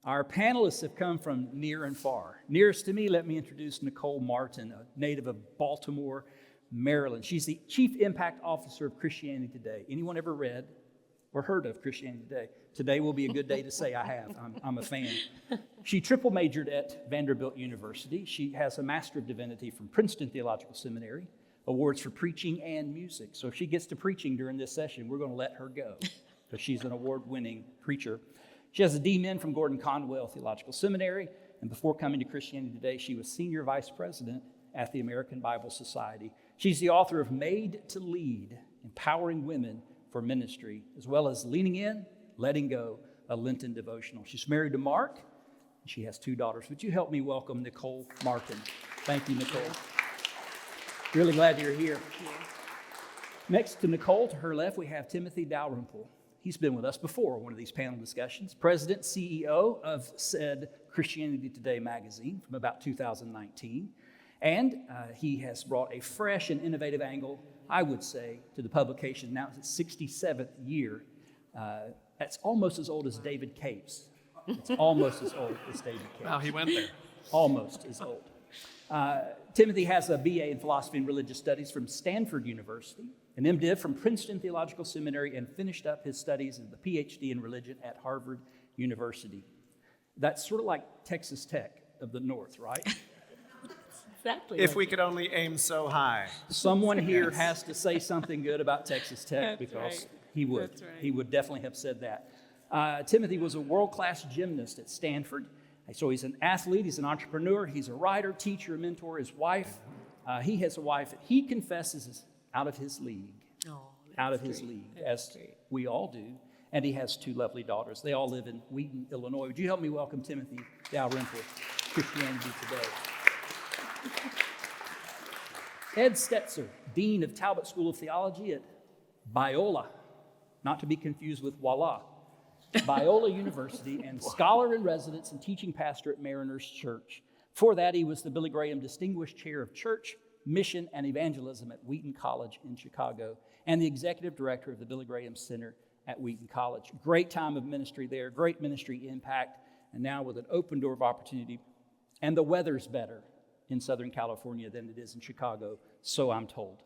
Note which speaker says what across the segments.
Speaker 1: Our panelists have come from near and far. Nearest to me, let me introduce Nicole Martin, a native of Baltimore, Maryland. She's the Chief Impact Officer of Christianity Today. Anyone ever read or heard of Christianity Today? Today will be a good day to say I have. I'm a fan. She triple majored at Vanderbilt University. She has a Master of Divinity from Princeton Theological Seminary, awards for preaching and music. So if she gets to preaching during this session, we're going to let her go because she's an award-winning preacher. She has a D.Min from Gordon-Conwell Theological Seminary, and before coming to Christianity Today, she was Senior Vice President at the American Bible Society. She's the author of Made to Lead, Empowering Women for Ministry, as well as Leaning In, Letting Go, a Lenten devotional. She's married to Mark, and she has 2 daughters. Would you help me welcome Nicole Martin? Thank you, Nicole. Really glad you're here. Next to Nicole, to her left, we have Timothy Dalrymple. He's been with us before, one of these panel discussions. President, CEO of said Christianity Today magazine from about 2019. And he has brought a fresh and innovative angle, I would say, to the publication. Now it's its 67th year. That's almost as old as David Capes. It's almost as old as David Capes.
Speaker 2: Wow, he went there.
Speaker 1: Almost as old. Timothy has a BA in Philosophy and Religious Studies from Stanford University, an MDiv from Princeton Theological Seminary, and finished up his studies in the PhD in religion at Harvard University. That's sort of like Texas Tech of the North, right?
Speaker 3: Exactly.
Speaker 2: If we could only aim so high.
Speaker 1: Someone here has to say something good about Texas Tech because
Speaker 3: right.
Speaker 1: he would.
Speaker 3: That's right.
Speaker 1: He would definitely have said that. Timothy was a world-class gymnast at Stanford. So he's an athlete, he's an entrepreneur, he's a writer, teacher, mentor. His wife, he has a wife that he confesses is out of his league. Out of his league, as we all do. And he has 2 lovely daughters. They all live in Wheaton, Illinois. Would you help me welcome Timothy Dalrymple, Christianity Today? Ed Stetzer, Dean of Talbot School of Theology at Biola, not to be confused with Voila, Biola University, and scholar in residence and teaching pastor at Mariners Church. Before that, he was the Billy Graham Distinguished Chair of Church, Mission, and Evangelism at Wheaton College in Chicago, and the Executive Director of the Billy Graham Center at Wheaton College. Great time of ministry there, great ministry impact, and now with an open door of opportunity. And the weather's better in Southern California than it is in Chicago, so I'm told.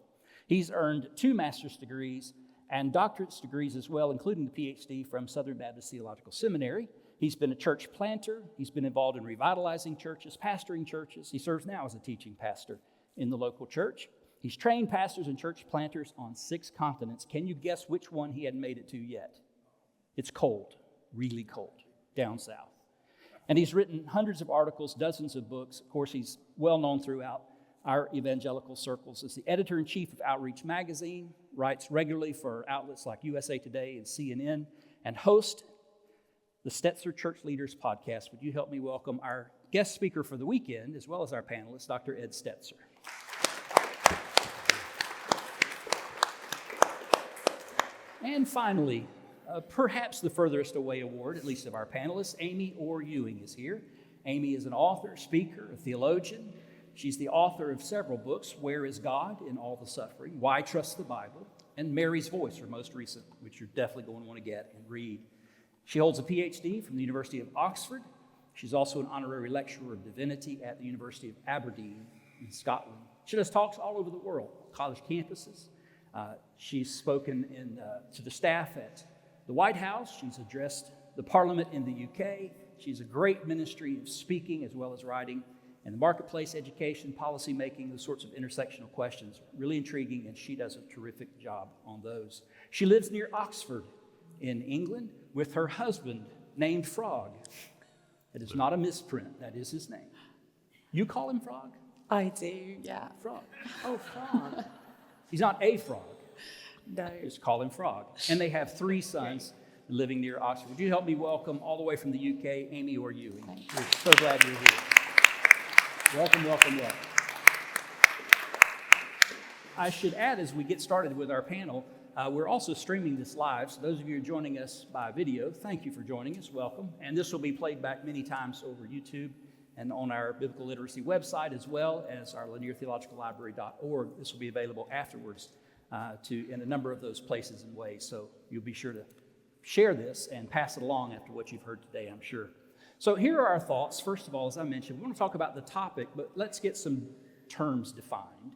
Speaker 1: He's earned 2 master's degrees and doctorate degrees as well, including the PhD from Southern Baptist Theological Seminary. He's been a church planter. He's been involved in revitalizing churches, pastoring churches. He serves now as a teaching pastor in the local church. He's trained pastors and church planters on 6 continents. Can you guess which one he hadn't made it to yet? It's cold, really cold, down south. And he's written hundreds of articles, dozens of books. Of course, he's well known throughout our evangelical circles as the editor-in-chief of Outreach Magazine, writes regularly for outlets like USA Today and CNN, and hosts the Stetzer Church Leaders podcast. Would you help me welcome our guest speaker for the weekend, as well as our panelist, Dr. Ed Stetzer. And finally, perhaps the furthest away award, at least of our panelists, Amy Orr-Ewing is here. Amy is an author, speaker, a theologian. She's the author of several books, Where is God in All the Suffering, Why Trust the Bible, and Mary's Voice, her most recent, which you're definitely going to want to get and read. She holds a PhD from the University of Oxford. She's also an honorary lecturer of divinity at the University of Aberdeen in Scotland. She does talks all over the world, college campuses. She's spoken to the staff at the White House. She's addressed the Parliament in the UK. She's a great ministry of speaking as well as writing in the marketplace, education, policy making, those sorts of intersectional questions. Really intriguing, and she does a terrific job on those. She lives near Oxford in England with her husband named Frog. It is not a misprint. That is his name. You call him Frog?
Speaker 3: I do, yeah.
Speaker 1: Frog. Oh, Frog. He's not a frog.
Speaker 3: No.
Speaker 1: Just call him Frog. And they have 3 sons living near Oxford. Would you help me welcome all the way from the UK, Amy Orr-Ewing? We're so glad you're here. Welcome, welcome, welcome. I should add, as we get started with our panel, we're also streaming this live. So those of you who are joining us by video, thank you for joining us. Welcome. And this will be played back many times over YouTube and on our Biblical Literacy website, as well as our Lanier Theological Library.org. This will be available afterwards in a number of those places and ways. So you'll be sure to share this and pass it along after what you've heard today, I'm sure. So here are our thoughts. First of all, as I mentioned, we want to talk about the topic, but let's get some terms defined,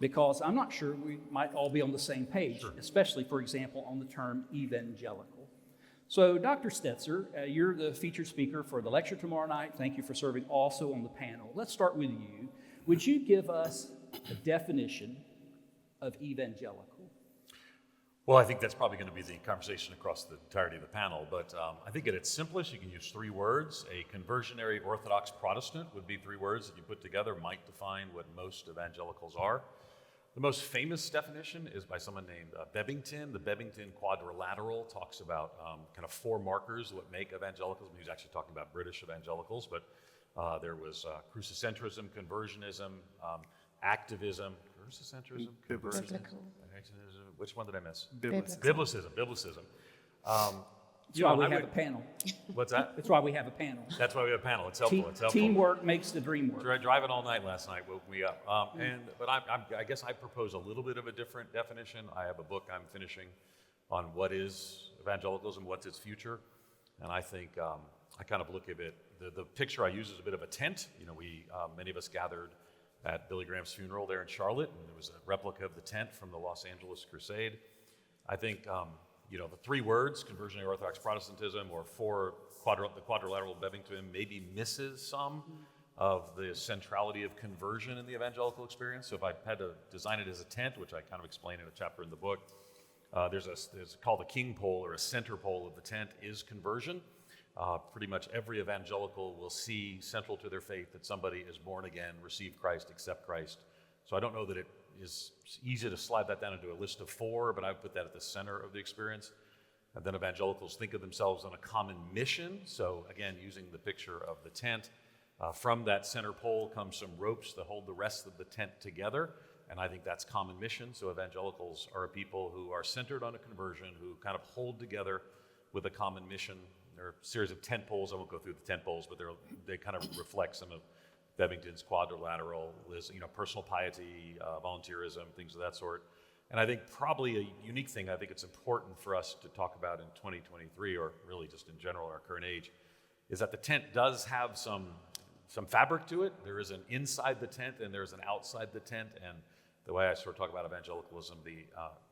Speaker 1: because I'm not sure we might all be on the same page, especially, for example, on the term evangelical. So Dr. Stetzer, you're the featured speaker for the lecture tomorrow night. Thank you for serving also on the panel. Let's start with you. Would you give us a definition of evangelical?
Speaker 4: Well, I think that's probably going to be the conversation across the entirety of the panel, but I think at its simplest, you can use 3 words. A conversionary Orthodox Protestant would be 3 words that you put together, might define what most evangelicals are. The most famous definition is by someone named Bebbington. The Bebbington Quadrilateral talks about kind of 4 markers that make evangelicals. He was actually talking about British evangelicals, but there was crucicentrism, conversionism, activism, crucicentrism, conversionism, which one did I miss? Biblicism.
Speaker 1: That's why we have a panel.
Speaker 4: What's that?
Speaker 1: That's why we have a panel.
Speaker 4: That's why we have a panel. It's helpful.
Speaker 1: Teamwork makes the dream work.
Speaker 4: Driving all night last night woke me up. But I guess I propose a little bit of a different definition. I have a book I'm finishing on what is evangelicalism, what's its future, and I think I kind of look at it. The picture I use is a bit of a tent. Many of us gathered at Billy Graham's funeral there in Charlotte, and there was a replica of the tent from the Los Angeles Crusade. I think the 3 words, conversionary Orthodox Protestantism, or the quadrilateral Bebbington, maybe misses some of the centrality of conversion in the evangelical experience. So if I had to design it as a tent, which I kind of explain in a chapter in the book, there's called the king pole, or a center pole of the tent is conversion. Pretty much every evangelical will see central to their faith that somebody is born again, receive Christ, accept Christ. So I don't know that it is easy to slide that down into a list of 4, but I would put that at the center of the experience. And then evangelicals think of themselves on a common mission. So again, using the picture of the tent, from that center pole comes some ropes that hold the rest of the tent together. And I think that's common mission. So evangelicals are a people who are centered on a conversion, who kind of hold together with a common mission. There are a series of tent poles. I won't go through the tent poles, but they kind of reflect some of Bebbington's quadrilateral, personal piety, volunteerism, things of that sort. And I think probably a unique thing, I think it's important for us to talk about in 2023, or really just in general our current age, is that the tent does have some fabric to it. There is an inside the tent and there's an outside the tent. And the way I sort of talk about evangelicalism, the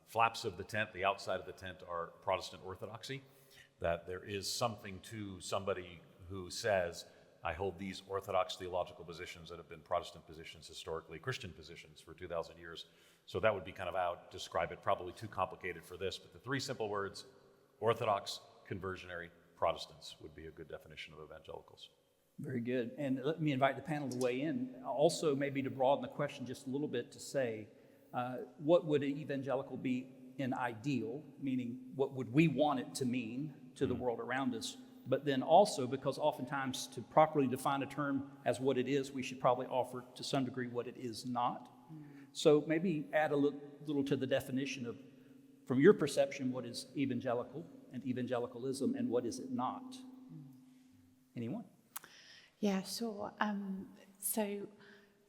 Speaker 4: flaps of the tent, the outside of the tent are Protestant orthodoxy, that there is something to somebody who says, I hold these orthodox theological positions that have been Protestant positions historically, Christian positions for 2,000 years. So that would be kind of how to describe it, probably too complicated for this, but the 3 simple words, Orthodox, conversionary, Protestants would be a good definition of evangelicals.
Speaker 1: Very good. And let me invite the panel to weigh in. Also, maybe to broaden the question just a little bit, to say, what would an evangelical be in ideal, meaning what would we want it to mean to the world around us? But then also, because oftentimes to properly define a term as what it is, we should probably offer to some degree what it is not. So maybe add a little to the definition of, from your perception, what is evangelical and evangelicalism, and what is it not? Anyone?
Speaker 3: Yeah, sure. So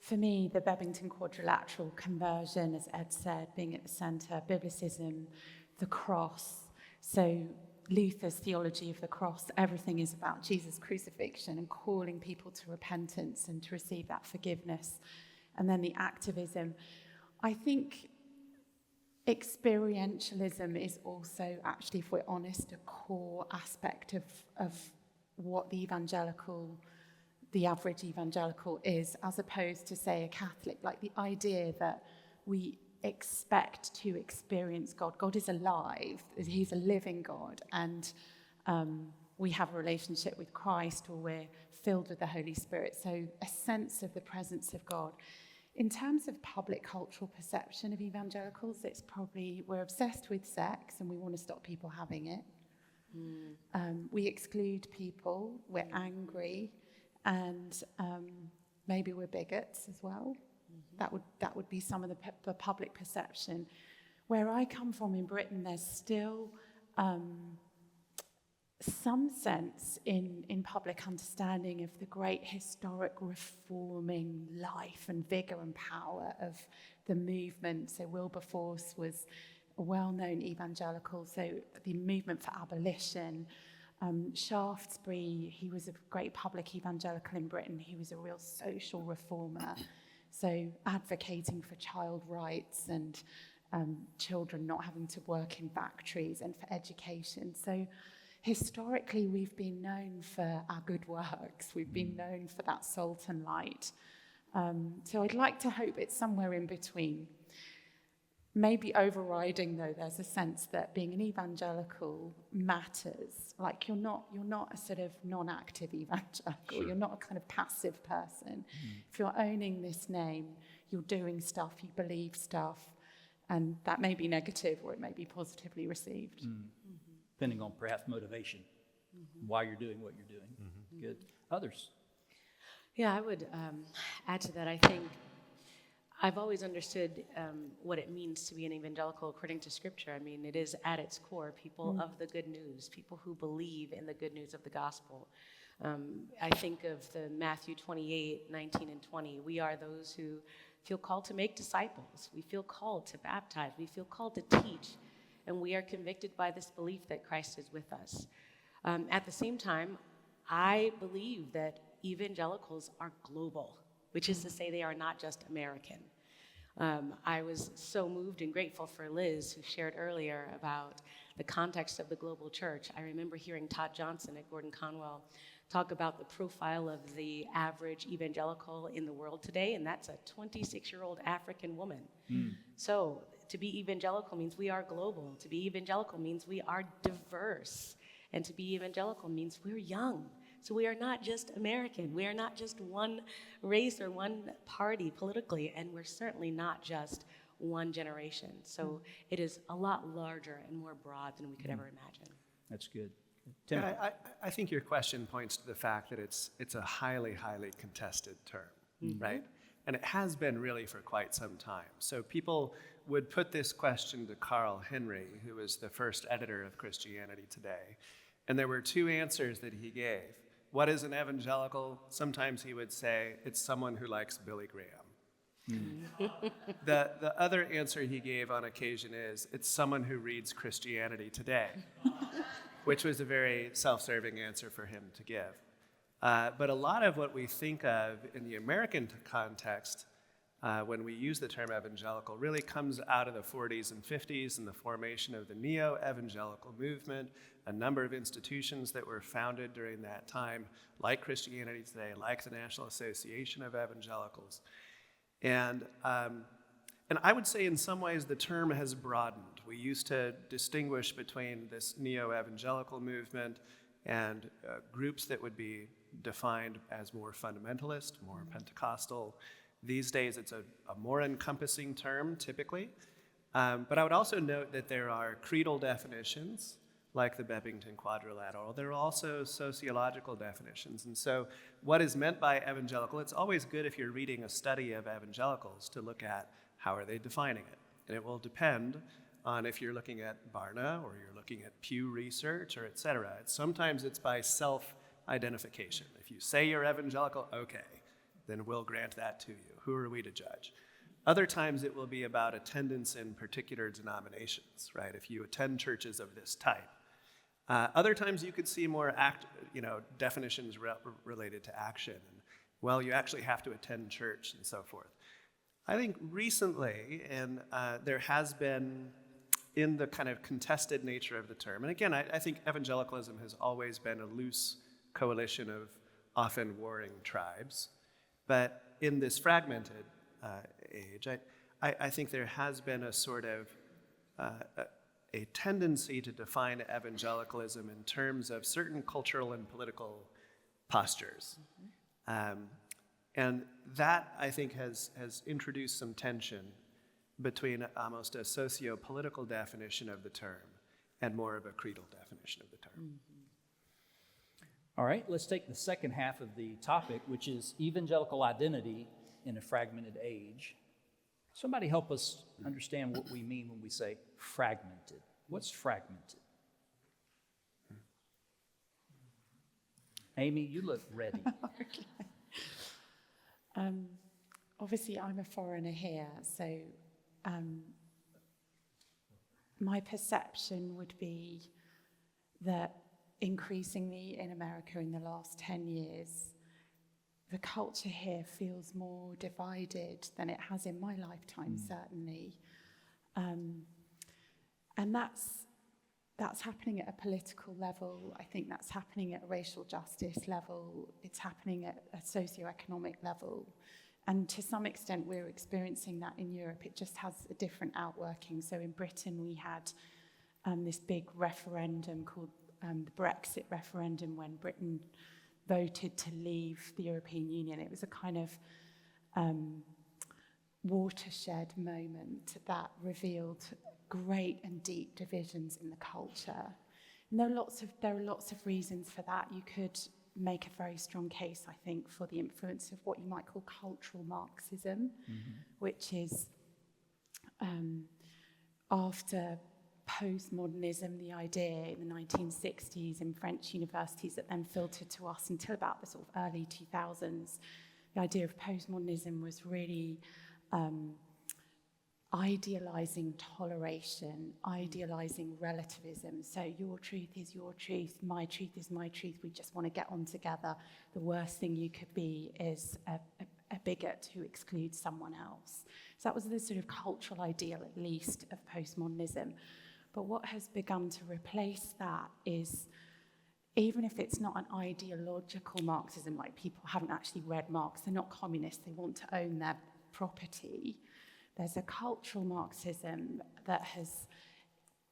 Speaker 3: for me, the Bebbington Quadrilateral, conversion, as Ed said, being at the center, biblicism, the cross. So Luther's theology of the cross, everything is about Jesus' crucifixion and calling people to repentance and to receive that forgiveness. And then the activism. I think experientialism is also, actually, if we're honest, a core aspect of what the average evangelical is, as opposed to, say, a Catholic. Like the idea that we expect to experience God. God is alive. He's a living God. And we have a relationship with Christ, or we're filled with the Holy Spirit. So a sense of the presence of God. In terms of public cultural perception of evangelicals, it's probably, we're obsessed with sex and we want to stop people having it. We exclude people, we're angry, and maybe we're bigots as well. That would be some of the public perception. Where I come from in Britain, there's still some sense in public understanding of the great historic reforming life and vigor and power of the movement. So Wilberforce was a well-known evangelical, so the movement for abolition, Shaftesbury, he was a great public evangelical in Britain. He was a real social reformer, so advocating for child rights and children not having to work in factories and for education. So historically, we've been known for our good works. We've been known for that salt and light. So I'd like to hope it's somewhere in between. Maybe overriding, though, there's a sense that being an evangelical matters. Like you're not a sort of non-active evangelical.
Speaker 4: Sure.
Speaker 3: You're not a kind of passive person. If you're owning this name, you're doing stuff, you believe stuff, and that may be negative or it may be positively received.
Speaker 1: Depending on perhaps motivation, why you're doing what you're doing. Good. Others?
Speaker 5: Yeah, I would add to that. I think I've always understood what it means to be an evangelical according to Scripture. I mean, it is at its core people of the good news, people who believe in the good news of the gospel. I think of the Matthew 28, 19 and 20. We are those who feel called to make disciples. We feel called to baptize. We feel called to teach. And we are convicted by this belief that Christ is with us. At the same time, I believe that evangelicals are global, which is to say they are not just American. I was so moved and grateful for Liz, who shared earlier about the context of the global church. I remember hearing Todd Johnson at Gordon-Conwell talk about the profile of the average evangelical in the world today, and that's a 26-year-old African woman. So to be evangelical means we are global. To be evangelical means we are diverse. And to be evangelical means we're young. So we are not just American. We are not just one race or one party politically, and we're certainly not just one generation. So it is a lot larger and more broad than we could ever imagine.
Speaker 1: That's good. Tim?
Speaker 2: I think your question points to the fact that it's a highly, highly contested term, right? And it has been really for quite some time. So people would put this question to Carl Henry, who was the first editor of Christianity Today, and there were two answers that he gave. What is an evangelical? Sometimes he would say, it's someone who likes Billy Graham. The other answer he gave on occasion is, it's someone who reads Christianity Today, which was a very self-serving answer for him to give. But a lot of what we think of in the American context when we use the term evangelical really comes out of the 40s and 50s and the formation of the neo-evangelical movement, a number of institutions that were founded during that time, like Christianity Today, like the National Association of Evangelicals. And I would say in some ways the term has broadened. We used to distinguish between this neo-evangelical movement and groups that would be defined as more fundamentalist, more Pentecostal. These days it's a more encompassing term, typically. But I would also note that there are creedal definitions, like the Bebbington Quadrilateral. There are also sociological definitions. And so what is meant by evangelical, it's always good if you're reading a study of evangelicals to look at how are they defining it. And it will depend on if you're looking at Barna or you're looking at Pew Research or et cetera. Sometimes it's by self-identification. If you say you're evangelical, okay, then we'll grant that to you. Who are we to judge? Other times it will be about attendance in particular denominations, right? If you attend churches of this type. Other times you could see more definitions related to action. And, well, you actually have to attend church and so forth. I think recently, and there has been, in the kind of contested nature of the term, and again, I think evangelicalism has always been a loose coalition of often warring tribes, but in this fragmented age, I think there has been a sort of a tendency to define evangelicalism in terms of certain cultural and political postures. And that, I think, has introduced some tension between almost a socio-political definition of the term and more of a creedal definition of the term.
Speaker 1: All right, let's take the second half of the topic, which is evangelical identity in a fragmented age. Somebody help us understand what we mean when we say fragmented. What's fragmented? Amy, you look ready.
Speaker 3: Obviously, I'm a foreigner here, so my perception would be that increasingly in America in the last 10 years, the culture here feels more divided than it has in my lifetime, certainly. And that's happening at a political level. I think that's happening at a racial justice level. It's happening at a socioeconomic level. And to some extent, we're experiencing that in Europe. It just has a different outworking. So in Britain, we had this big referendum called the Brexit referendum when Britain voted to leave the European Union. It was a kind of watershed moment that revealed great and deep divisions in the culture. And there are lots of reasons for that. You could make a very strong case, I think, for the influence of what you might call cultural Marxism, which is after postmodernism, the idea in the 1960s in French universities that then filtered to us until about the sort of early 2000s. The idea of postmodernism was really idealizing toleration, idealizing relativism. So your truth is your truth, my truth is my truth, we just want to get on together. The worst thing you could be is a bigot who excludes someone else. So that was the sort of cultural ideal, at least, of postmodernism. But what has begun to replace that is, even if it's not an ideological Marxism, like people haven't actually read Marx, they're not communists, they want to own their property. There's a cultural Marxism that has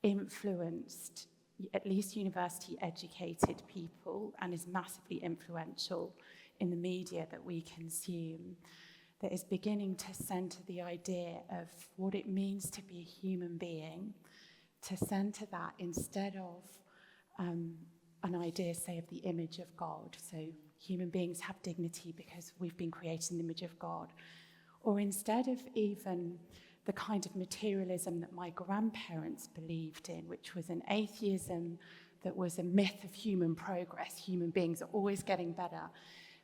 Speaker 3: influenced at least university-educated people and is massively influential in the media that we consume, that is beginning to centre the idea of what it means to be a human being, to centre that instead of an idea, say, of the image of God. So human beings have dignity because we've been created in the image of God. Or instead of even the kind of materialism that my grandparents believed in, which was an atheism that was a myth of human progress, human beings are always getting better.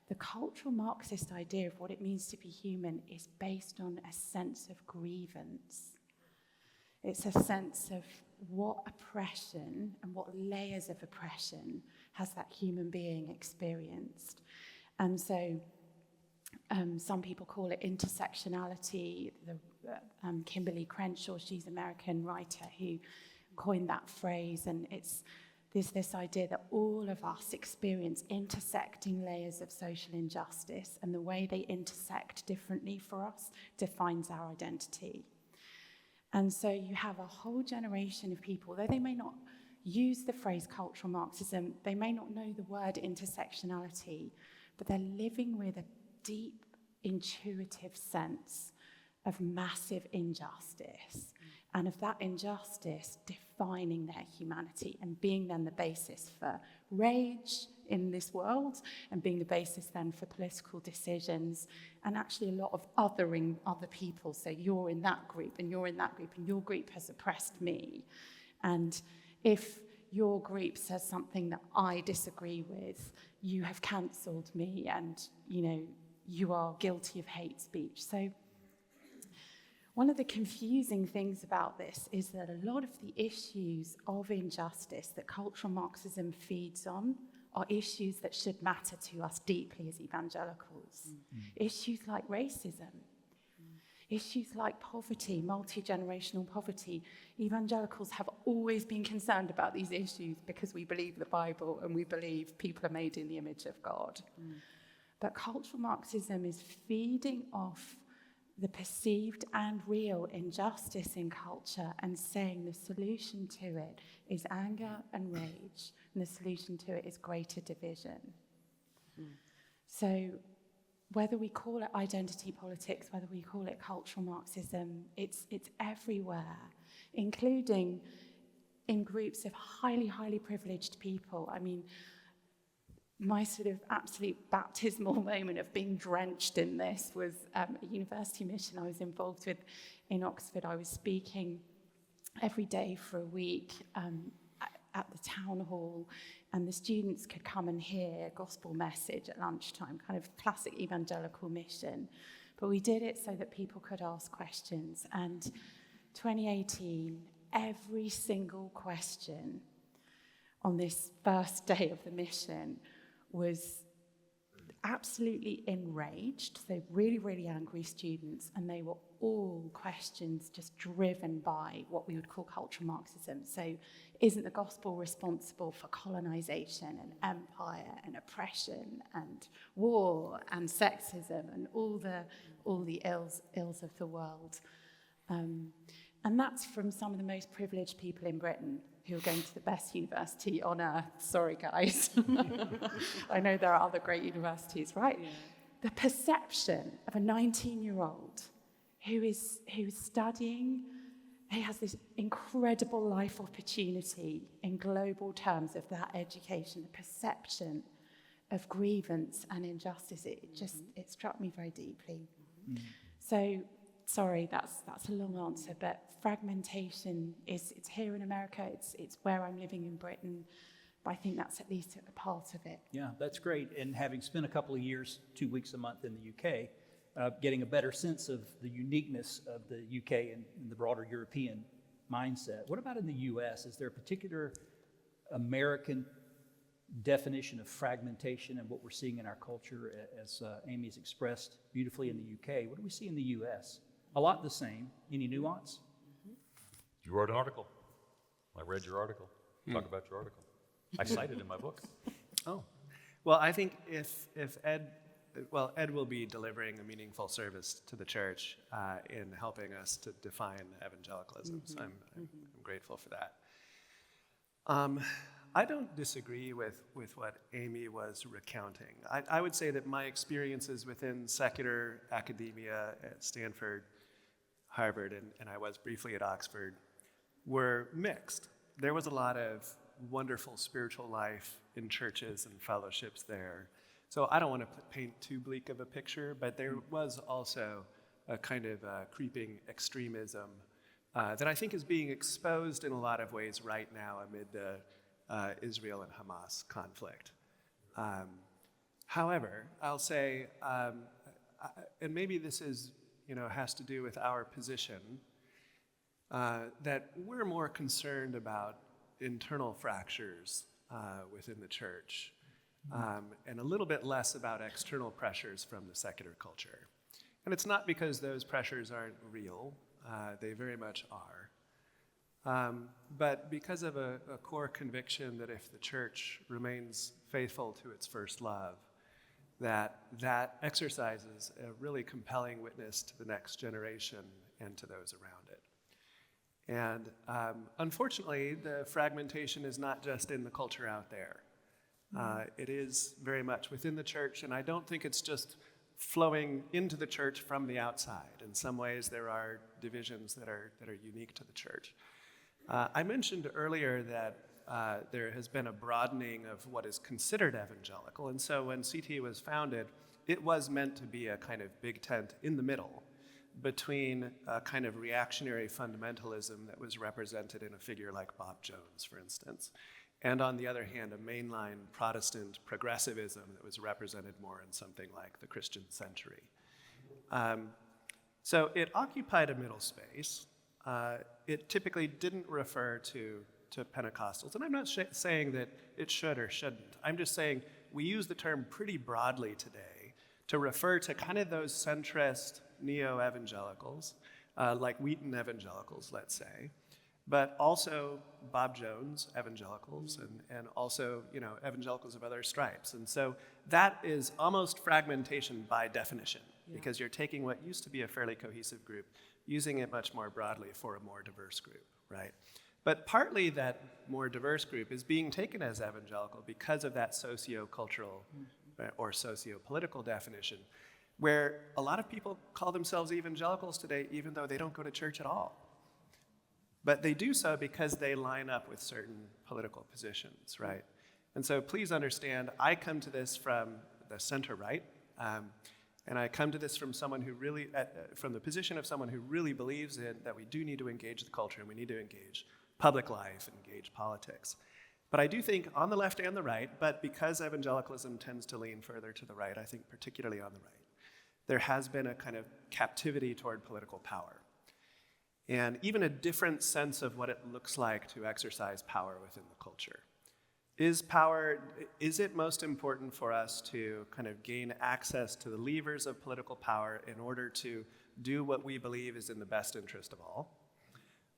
Speaker 3: The cultural Marxist idea of what it means to be human is based on a sense of grievance. It's a sense of what oppression and what layers of oppression has that human being experienced. And so some people call it intersectionality. Kimberly Crenshaw, she's an American writer who coined that phrase, and there's this idea that all of us experience intersecting layers of social injustice, and the way they intersect differently for us defines our identity. And so you have a whole generation of people, though they may not use the phrase cultural Marxism, they may not know the word intersectionality, but they're living with a deep, intuitive sense of massive injustice, and of that injustice defining their humanity and being then the basis for rage in this world, and being the basis then for political decisions, and actually a lot of othering other people. So you're in that group, and you're in that group, and your group has oppressed me. And if your group says something that I disagree with, you have cancelled me, and, you are guilty of hate speech. So one of the confusing things about this is that a lot of the issues of injustice that cultural Marxism feeds on are issues that should matter to us deeply as evangelicals. Issues like racism, issues like poverty, multi-generational poverty. Evangelicals have always been concerned about these issues because we believe the Bible and we believe people are made in the image of God. But cultural Marxism is feeding off the perceived and real injustice in culture and saying the solution to it is anger and rage, and the solution to it is greater division. So whether we call it identity politics, whether we call it cultural Marxism, it's everywhere, including in groups of highly, highly privileged people. I mean, my sort of absolute baptismal moment of being drenched in this was a university mission I was involved with in Oxford. I was speaking every day for a week at the town hall, and the students could come and hear a gospel message at lunchtime, kind of classic evangelical mission. But we did it so that people could ask questions. And 2018, every single question on this first day of the mission was absolutely enraged. So really, really angry students, and they were all questions just driven by what we would call cultural Marxism. So isn't the gospel responsible for colonization and empire and oppression and war and sexism and all the ills of the world? And that's from some of the most privileged people in Britain who are going to the best university on earth. Sorry, guys. I know there are other great universities, right? Yeah. The perception of a 19-year-old who is studying, he has this incredible life opportunity in global terms of that education, the perception of grievance and injustice, it struck me very deeply. Mm-hmm. So, sorry, that's a long answer, but fragmentation it's here in America, it's where I'm living in Britain, but I think that's at least a part of it.
Speaker 1: Yeah, that's great. And having spent a couple of years, 2 weeks a month in the UK, getting a better sense of the uniqueness of the UK and the broader European mindset. What about in the US? Is there a particular American definition of fragmentation and what we're seeing in our culture, as Amy's expressed beautifully in the UK? What do we see in the US? A lot the same. Any nuance?
Speaker 4: You wrote an article. I read your article. Talk about your article. I cite it in my book.
Speaker 2: Oh. Well, I think if Ed will be delivering a meaningful service to the church in helping us to define evangelicalism, so I'm grateful for that. I don't disagree with what Amy was recounting. I would say that my experiences within secular academia at Stanford, Harvard, and I was briefly at Oxford, were mixed. There was a lot of wonderful spiritual life in churches and fellowships there. So I don't want to paint too bleak of a picture, but there was also a kind of creeping extremism that I think is being exposed in a lot of ways right now amid the Israel and Hamas conflict. However, I'll say, and maybe this is, has to do with our position, that we're more concerned about internal fractures within the church, and a little bit less about external pressures from the secular culture. And it's not because those pressures aren't real, they very much are. But because of a core conviction that if the church remains faithful to its first love, that exercises a really compelling witness to the next generation and to those around it. And unfortunately, the fragmentation is not just in the culture out there. It is very much within the church, and I don't think it's just flowing into the church from the outside. In some ways, there are divisions that are unique to the church. I mentioned earlier that there has been a broadening of what is considered evangelical, and so when CT was founded, it was meant to be a kind of big tent in the middle between a kind of reactionary fundamentalism that was represented in a figure like Bob Jones, for instance, and on the other hand, a mainline Protestant progressivism that was represented more in something like the Christian Century. So it occupied a middle space. It typically didn't refer to Pentecostals, and I'm not saying that it should or shouldn't. I'm just saying we use the term pretty broadly today to refer to kind of those centrist neo-evangelicals, like Wheaton evangelicals, let's say, but also Bob Jones evangelicals, and also evangelicals of other stripes. And so that is almost fragmentation by definition, because you're taking what used to be a fairly cohesive group, using it much more broadly for a more diverse group, right? But partly that more diverse group is being taken as evangelical because of that socio-cultural or socio-political definition, where a lot of people call themselves evangelicals today, even though they don't go to church at all. But they do so because they line up with certain political positions, right? And so please understand, I come to this from the center-right, and I come to this from someone who really, from the position of someone who really believes in that we do need to engage the culture and we need to engage public life and engage politics. But I do think on the left and the right, but because evangelicalism tends to lean further to the right, I think particularly on the right, there has been a kind of captivity toward political power. And even a different sense of what it looks like to exercise power within the culture. Is it most important for us to kind of gain access to the levers of political power in order to do what we believe is in the best interest of all?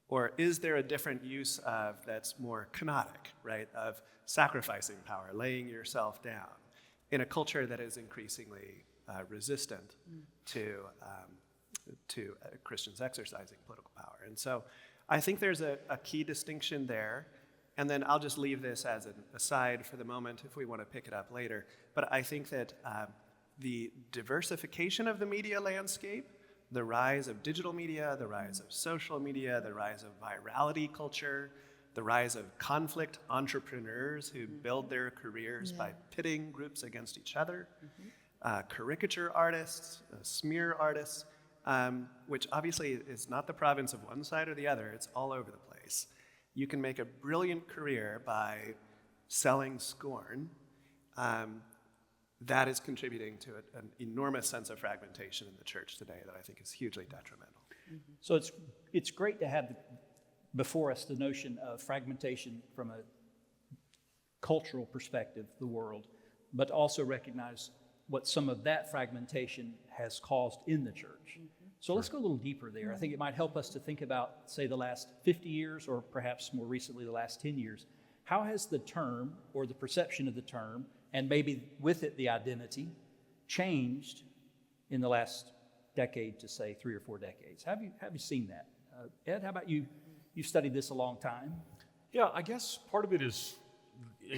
Speaker 2: Or is there a different use of that's more canonic, right, of sacrificing power, laying yourself down in a culture that is increasingly resistant to Christians exercising political power? And so I think there's a key distinction there. And then I'll just leave this as an aside for the moment if we want to pick it up later. But I think that the diversification of the media landscape, the rise of digital media, the rise of social media, the rise of virality culture, the rise of conflict entrepreneurs who build their careers by pitting groups against each other, caricature artists, smear artists, which obviously is not the province of one side or the other, it's all over the place. You can make a brilliant career by selling scorn. That is contributing to an enormous sense of fragmentation in the church today that I think is hugely detrimental.
Speaker 1: So it's great to have before us the notion of fragmentation from a cultural perspective, the world, but also recognize what some of that fragmentation has caused in the church. So let's go a little deeper there. I think it might help us to think about, say, the last 50 years, or perhaps more recently, the last 10 years. How has the term, or the perception of the term, and maybe with it the identity, changed in the last decade to, say, 3 or 4 decades? Have you seen that? Ed, how about you? You've studied this a long time.
Speaker 4: Yeah, I guess part of it is,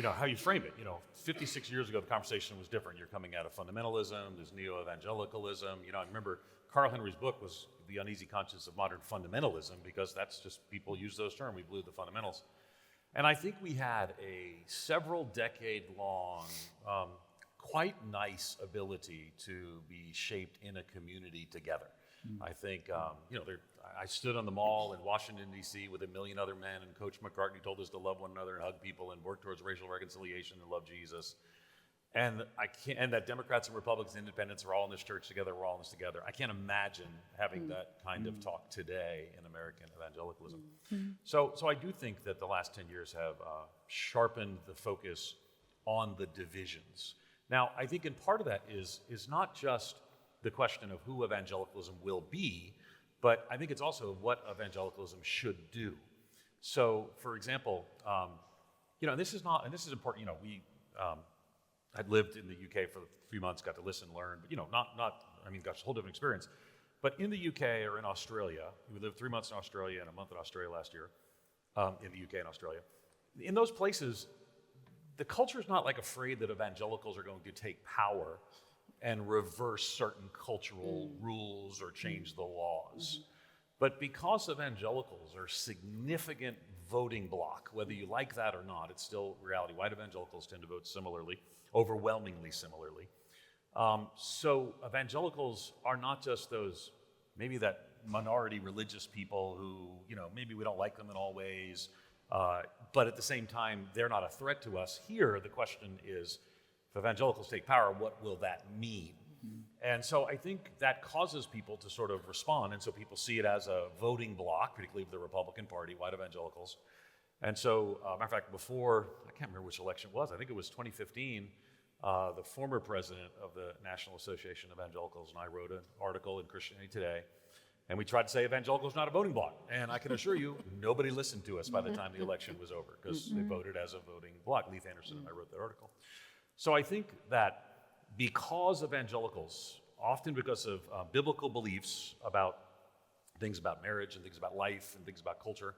Speaker 4: how you frame it. 56 years ago, the conversation was different. You're coming out of fundamentalism, there's neo-evangelicalism. I remember Carl Henry's book was The Uneasy Conscience of Modern Fundamentalism, because that's just, people use those terms. We blew the fundamentals. And I think we had a several decade long, quite nice ability to be shaped in a community together. I think, I stood on the mall in Washington, D.C. with 1 million other men, and Coach McCartney told us to love one another and hug people and work towards racial reconciliation and love Jesus. And that Democrats and Republicans and Independents are all in this church together, we're all in this together. I can't imagine having that kind of talk today in American evangelicalism. So I do think that the last 10 years have sharpened the focus on the divisions. Now, I think in part of that is not just the question of who evangelicalism will be, but I think it's also what evangelicalism should do. So, for example, and this is important. I'd lived in the UK for a few months, got to listen, learn, but gosh, a whole different experience. But in the UK or in Australia, we lived 3 months in Australia and a month in Australia last year, in the UK and Australia. In those places, the culture is not like afraid that evangelicals are going to take power and reverse certain cultural rules or change the laws. But because evangelicals are a significant voting bloc, whether you like that or not, it's still reality. White evangelicals tend to vote similarly, overwhelmingly similarly. So evangelicals are not just those, maybe that minority religious people who, maybe we don't like them in all ways, but at the same time, they're not a threat to us. Here, the question is, if evangelicals take power, what will that mean? And so I think that causes people to sort of respond, and so people see it as a voting bloc, particularly the Republican Party, white evangelicals. And so, matter of fact, before, I can't remember which election it was, I think it was 2015, the former president of the National Association of Evangelicals and I wrote an article in Christianity Today, and we tried to say evangelical is not a voting bloc. And I can assure you, nobody listened to us by the time the election was over, because they voted as a voting bloc. Leith Anderson and I wrote that article. So I think that because evangelicals, often because of biblical beliefs about things about marriage and things about life and things about culture,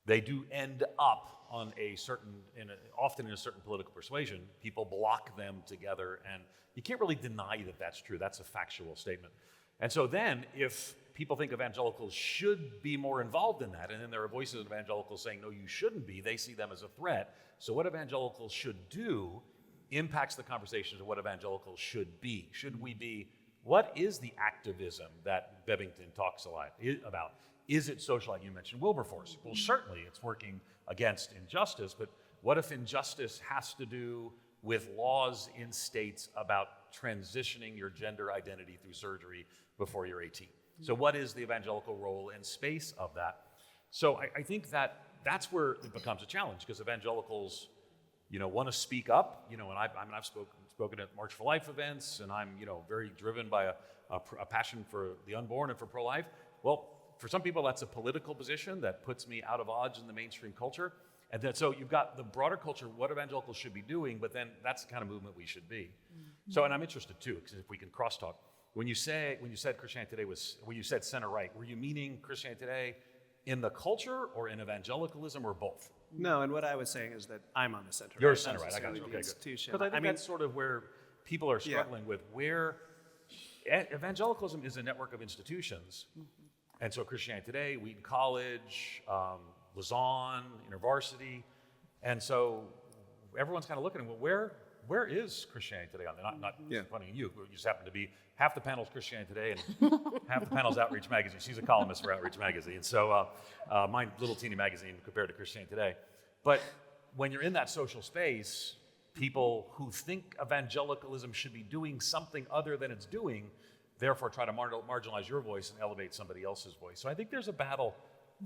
Speaker 4: they do end up on often in a certain political persuasion. People block them together, and you can't really deny that that's true. That's a factual statement. And so then, if people think evangelicals should be more involved in that, and then there are voices of evangelicals saying, no, you shouldn't be, they see them as a threat. So what evangelicals should do impacts the conversations of what evangelicals should be. Should we be, what is the activism that Bebington talks a lot about? Is it social, like you mentioned, Wilberforce? Well, certainly it's working against injustice, but what if injustice has to do with laws in states about transitioning your gender identity through surgery before you're 18? So what is the evangelical role and space of that? So I think that that's where it becomes a challenge, because evangelicals want to speak up, and I've spoken at March for Life events, and I'm, very driven by a passion for the unborn and for pro-life. Well, for some people, that's a political position that puts me out of odds in the mainstream culture. And then, so you've got the broader culture, what evangelicals should be doing, but then that's the kind of movement we should be. So, and I'm interested too, because if we can crosstalk. When you said Christianity Today when you said center right, were you meaning Christianity Today in the culture or in evangelicalism or both?
Speaker 2: No, and what I was saying is that I'm on the center right.
Speaker 4: You're center right, I got you.
Speaker 2: The
Speaker 4: Okay,
Speaker 2: institution.
Speaker 4: Because I think that's sort of where people are struggling with where evangelicalism is a network of institutions. And so Christianity Today, Wheaton College, Lausanne, InterVarsity. And so everyone's kind of looking at, well, where is Christianity Today on there? Not funny you just happen to be half the panel's Christianity Today and half the panel's Outreach Magazine. She's a columnist for Outreach Magazine. So my little teeny magazine compared to Christianity Today. But when you're in that social space, people who think evangelicalism should be doing something other than it's doing, therefore try to marginalize your voice and elevate somebody else's voice. So I think there's a battle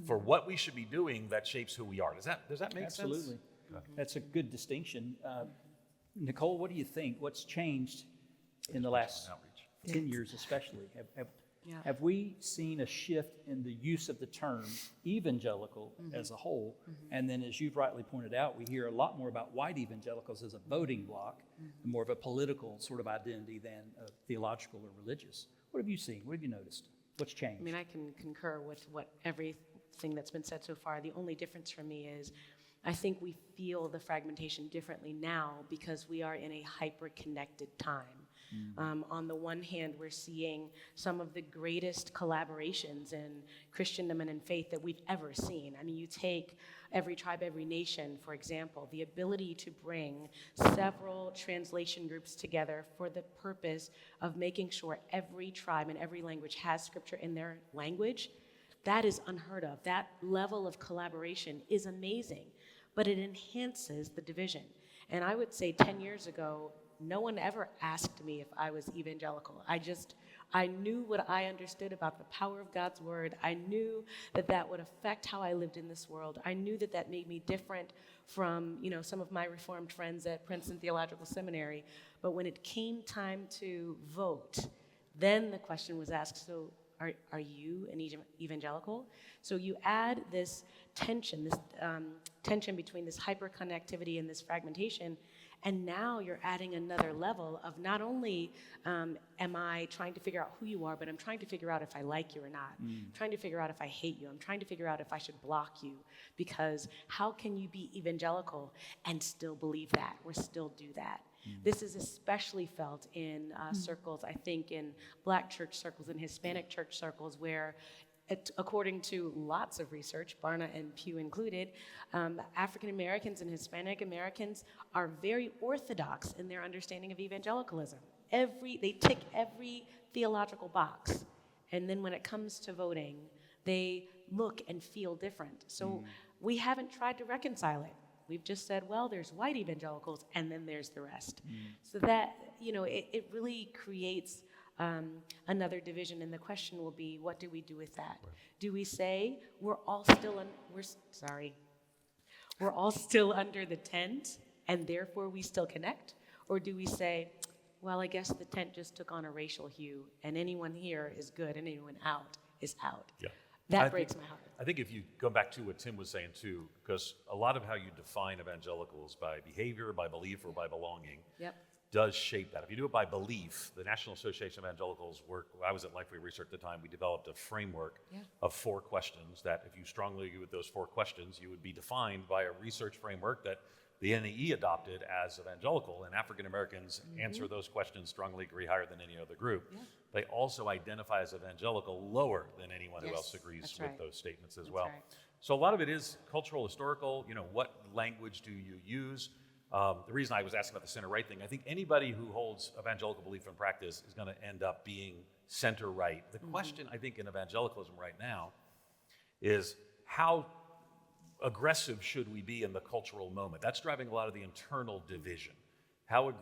Speaker 4: for what we should be doing that shapes who we are. Does that make sense?
Speaker 1: Absolutely. That's a good distinction. Nicole, what do you think? What's changed in the last 10 years especially? Have we seen a shift in the use of the term evangelical as a whole? And then as you've rightly pointed out, we hear a lot more about white evangelicals as a voting bloc, more of a political sort of identity than theological or religious. What have you seen? What have you noticed? What's changed?
Speaker 5: I mean, I can concur with everything that's been said so far. The only difference for me is I think we feel the fragmentation differently now because we are in a hyper-connected time. On the one hand, we're seeing some of the greatest collaborations in Christendom and in faith that we've ever seen. I mean, you take Every Tribe, Every Nation, for example, the ability to bring several translation groups together for the purpose of making sure every tribe and every language has scripture in their language. That is unheard of. That level of collaboration is amazing, but it enhances the division. And I would say 10 years ago, no one ever asked me if I was evangelical. I knew what I understood about the power of God's word. I knew that would affect how I lived in this world. I knew that made me different from, some of my Reformed friends at Princeton Theological Seminary. But when it came time to vote, then the question was asked, so are you an evangelical? So you add this tension between this hyperconnectivity and this fragmentation, and now you're adding another level of not only am I trying to figure out who you are, but I'm trying to figure out if I like you or not. I'm trying to figure out if I hate you. I'm trying to figure out if I should block you. Because how can you be evangelical and still believe that or still do that? This is especially felt in circles, I think, in Black church circles and Hispanic church circles where according to lots of research, Barna and Pew included, African Americans and Hispanic Americans are very orthodox in their understanding of evangelicalism. They tick every theological box. And then when it comes to voting, they look and feel different. So we haven't tried to reconcile it. We've just said, well, there's white evangelicals, and then there's the rest. So that, it really creates another division, and the question will be, what do we do with that? Right. Do we say we're all still under the tent, and therefore we still connect? Or do we say, well, I guess the tent just took on a racial hue, and anyone here is good, and anyone out is out? Yeah. That breaks my heart.
Speaker 4: I think if you go back to what Tim was saying too, because a lot of how you define evangelicals by behavior, by belief, or by belonging, does shape that. If you do it by belief, the National Association of Evangelicals I was at Lifeway Research at the time, we developed a framework of 4 questions that if you strongly agree with those 4 questions, you would be defined by a research framework that the NAE adopted as evangelical, and African Americans answer those questions strongly agree higher than any other group. Yeah. They also identify as evangelical lower than anyone who else agrees with those statements as well. Right. So a lot of it is cultural, historical, what language do you use? The reason I was asking about the center-right thing, I think anybody who holds evangelical belief and practice is going to end up being center-right. The question, I think, in evangelicalism right now is how aggressive should we be in the cultural moment? That's driving a lot of the internal division.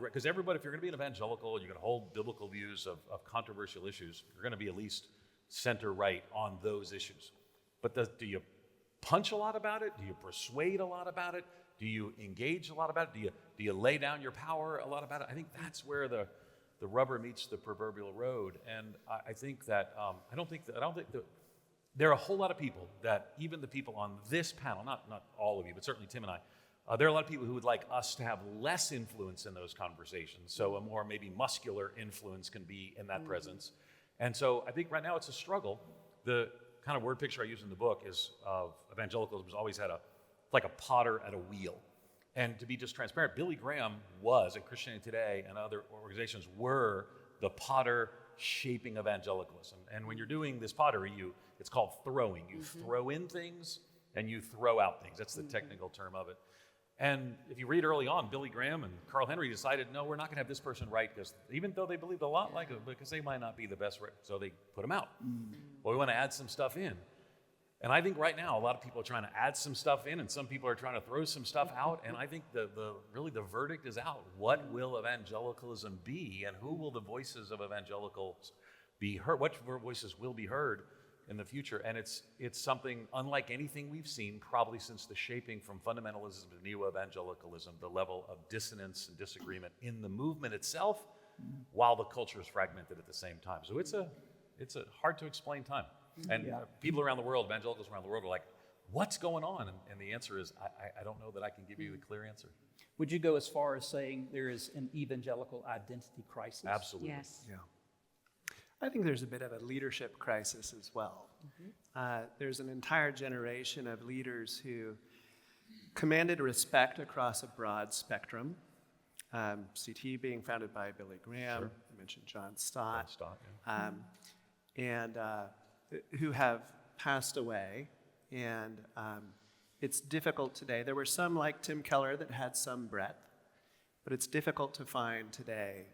Speaker 4: Because everybody, if you're going to be an evangelical, you're going to hold biblical views of controversial issues, you're going to be at least center-right on those issues. But do you punch a lot about it? Do you persuade a lot about it? Do you engage a lot about it? Do you lay down your power a lot about it? I think that's where the rubber meets the proverbial road. And I think that I don't think that there are a whole lot of people that, even the people on this panel, not all of you, but certainly Tim and I, there are a lot of people who would like us to have less influence in those conversations. So a more maybe muscular influence can be in that presence. And so I think right now it's a struggle. The kind of word picture I use in the book is of evangelicalism has always had like a potter at a wheel. And to be just transparent, Billy Graham was, and Christianity Today and other organizations were the potter shaping evangelicalism. And when you're doing this pottery, it's called throwing. You throw in things and you throw out things. That's the technical term of it. And if you read early on, Billy Graham and Carl Henry decided, no, we're not going to have this person write, because even though they believed a lot like it, because they might not be the best, so they put them out. Well, we want to add some stuff in. And I think right now a lot of people are trying to add some stuff in, and some people are trying to throw some stuff out. And I think really the verdict is out. What will evangelicalism be, and who will the voices of evangelicals be heard? What voices will be heard in the future? And it's something unlike anything we've seen probably since the shaping from fundamentalism to neo-evangelicalism, the level of dissonance and disagreement in the movement itself, while the culture is fragmented at the same time. So it's a hard to explain time. And people around the world, evangelicals around the world, are like, what's going on? And the answer is, I don't know that I can give you a clear answer.
Speaker 1: Would you go as far as saying there is an evangelical identity crisis?
Speaker 4: Absolutely.
Speaker 5: Yes.
Speaker 2: Yeah. I think there's a bit of a leadership crisis as well. There's an entire generation of leaders who commanded respect across a broad spectrum. CT being founded by Billy Graham,
Speaker 4: Sure.
Speaker 2: I mentioned John Stott,
Speaker 4: Yeah.
Speaker 2: and who have passed away. And it's difficult today. There were some like Tim Keller that had some breadth, but it's difficult to find today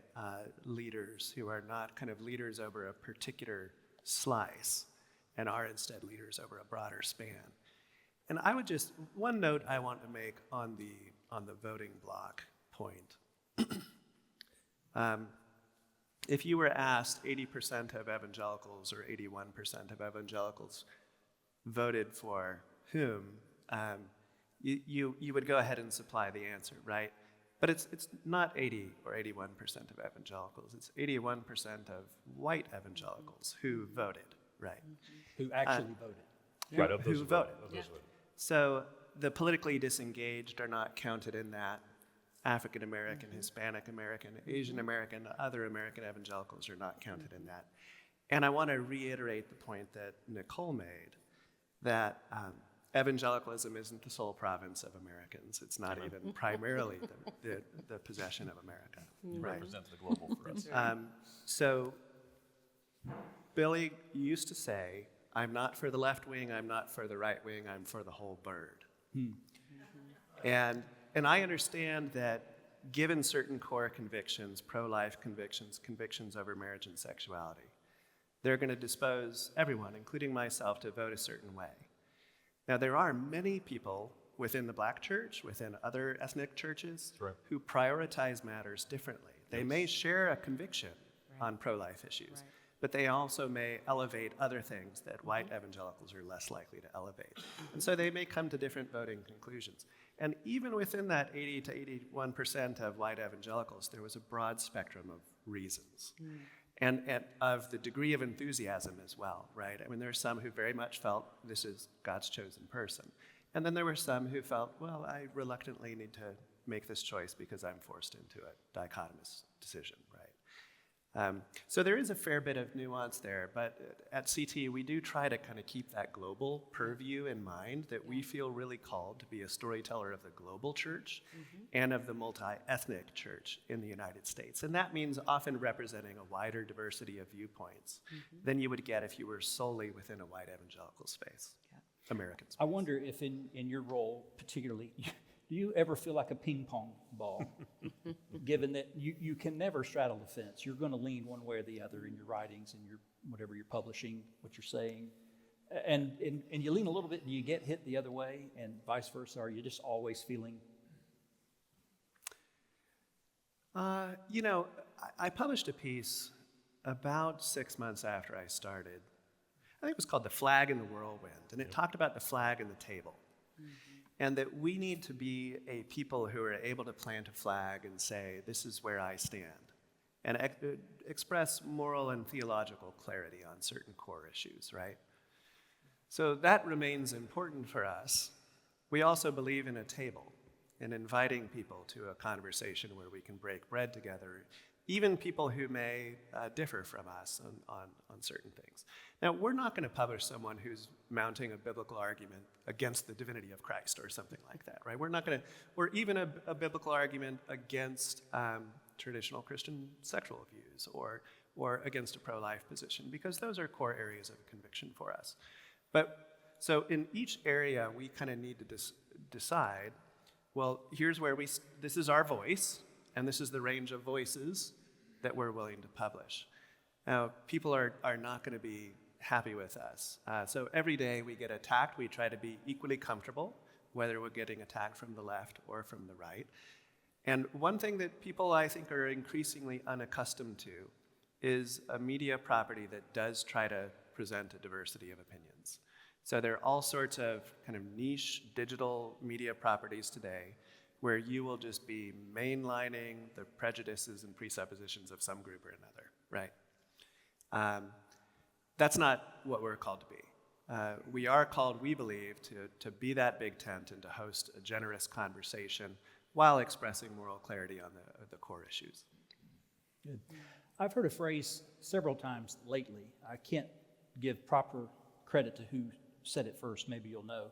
Speaker 2: leaders who are not kind of leaders over a particular slice and are instead leaders over a broader span. And I would one note I want to make on the voting block point. If you were asked 80% of evangelicals or 81% of evangelicals voted for whom, you would go ahead and supply the answer, right? But it's not 80 or 81% of evangelicals. It's 81% of white evangelicals who voted, right?
Speaker 1: Who actually voted.
Speaker 4: Right, of those
Speaker 2: who
Speaker 4: who
Speaker 2: voted.
Speaker 4: Of those who voted.
Speaker 2: So the politically disengaged are not counted in that. African American, Hispanic American, Asian American, other American evangelicals are not counted in that. And I want to reiterate the point that Nicole made, that evangelicalism isn't the sole province of Americans. It's not even primarily the possession of America.
Speaker 4: It
Speaker 2: Right.
Speaker 4: represents the global for us.
Speaker 2: So Billy used to say, I'm not for the left wing, I'm not for the right wing, I'm for the whole bird. And I understand that given certain core convictions, pro-life convictions, convictions over marriage and sexuality, they're going to dispose everyone, including myself, to vote a certain way. Now, there are many people within the Black church, within other ethnic churches,
Speaker 4: Right.
Speaker 2: who prioritize matters differently. They may share a conviction on pro-life issues, but they also may elevate other things that white evangelicals are less likely to elevate. And so they may come to different voting conclusions. And even within that 80 to 81% of white evangelicals, there was a broad spectrum of reasons. And of the degree of enthusiasm as well, right? I mean, there are some who very much felt this is God's chosen person. And then there were some who felt, well, I reluctantly need to make this choice because I'm forced into a dichotomous decision, right? So there is a fair bit of nuance there, but at CT, we do try to kind of keep that global purview in mind, that we feel really called to be a storyteller of the global church and of the multi-ethnic church in the United States. And that means often representing a wider diversity of viewpoints than you would get if you were solely within a white evangelical space, American space.
Speaker 1: I wonder if in your role particularly, do you ever feel like a ping pong ball, given that you can never straddle the fence? You're going to lean one way or the other in your writings and your whatever you're publishing, what you're saying. And you lean a little bit and you get hit the other way, and vice versa? Are you just always feeling?
Speaker 2: I published a piece about 6 months after I started. I think it was called The Flag and the Whirlwind, and it talked about the flag and the table. and that we need to be a people who are able to plant a flag and say, this is where I stand, and express moral and theological clarity on certain core issues, right? So that remains important for us. We also believe in a table and inviting people to a conversation where we can break bread together, even people who may differ from us on certain things. Now, we're not going to publish someone who's mounting a biblical argument against the divinity of Christ or something like that, right? We're not going to, or even a biblical argument against traditional Christian sexual views or against a pro-life position, because those are core areas of conviction for us. But so in each area, we kind of need to decide, well, here's where this is our voice, and this is the range of voices that we're willing to publish. Now, people are not going to be happy with us. So every day we get attacked, we try to be equally comfortable, whether we're getting attacked from the left or from the right. And one thing that people, I think, are increasingly unaccustomed to is a media property that does try to present a diversity of opinions. So there are all sorts of kind of niche digital media properties today where you will just be mainlining the prejudices and presuppositions of some group or another, right? That's not what we're called to be. We are called, we believe, to be that big tent and to host a generous conversation while expressing moral clarity on the core issues.
Speaker 1: Good. I've heard a phrase several times lately. I can't give proper credit to who said it first, maybe you'll know.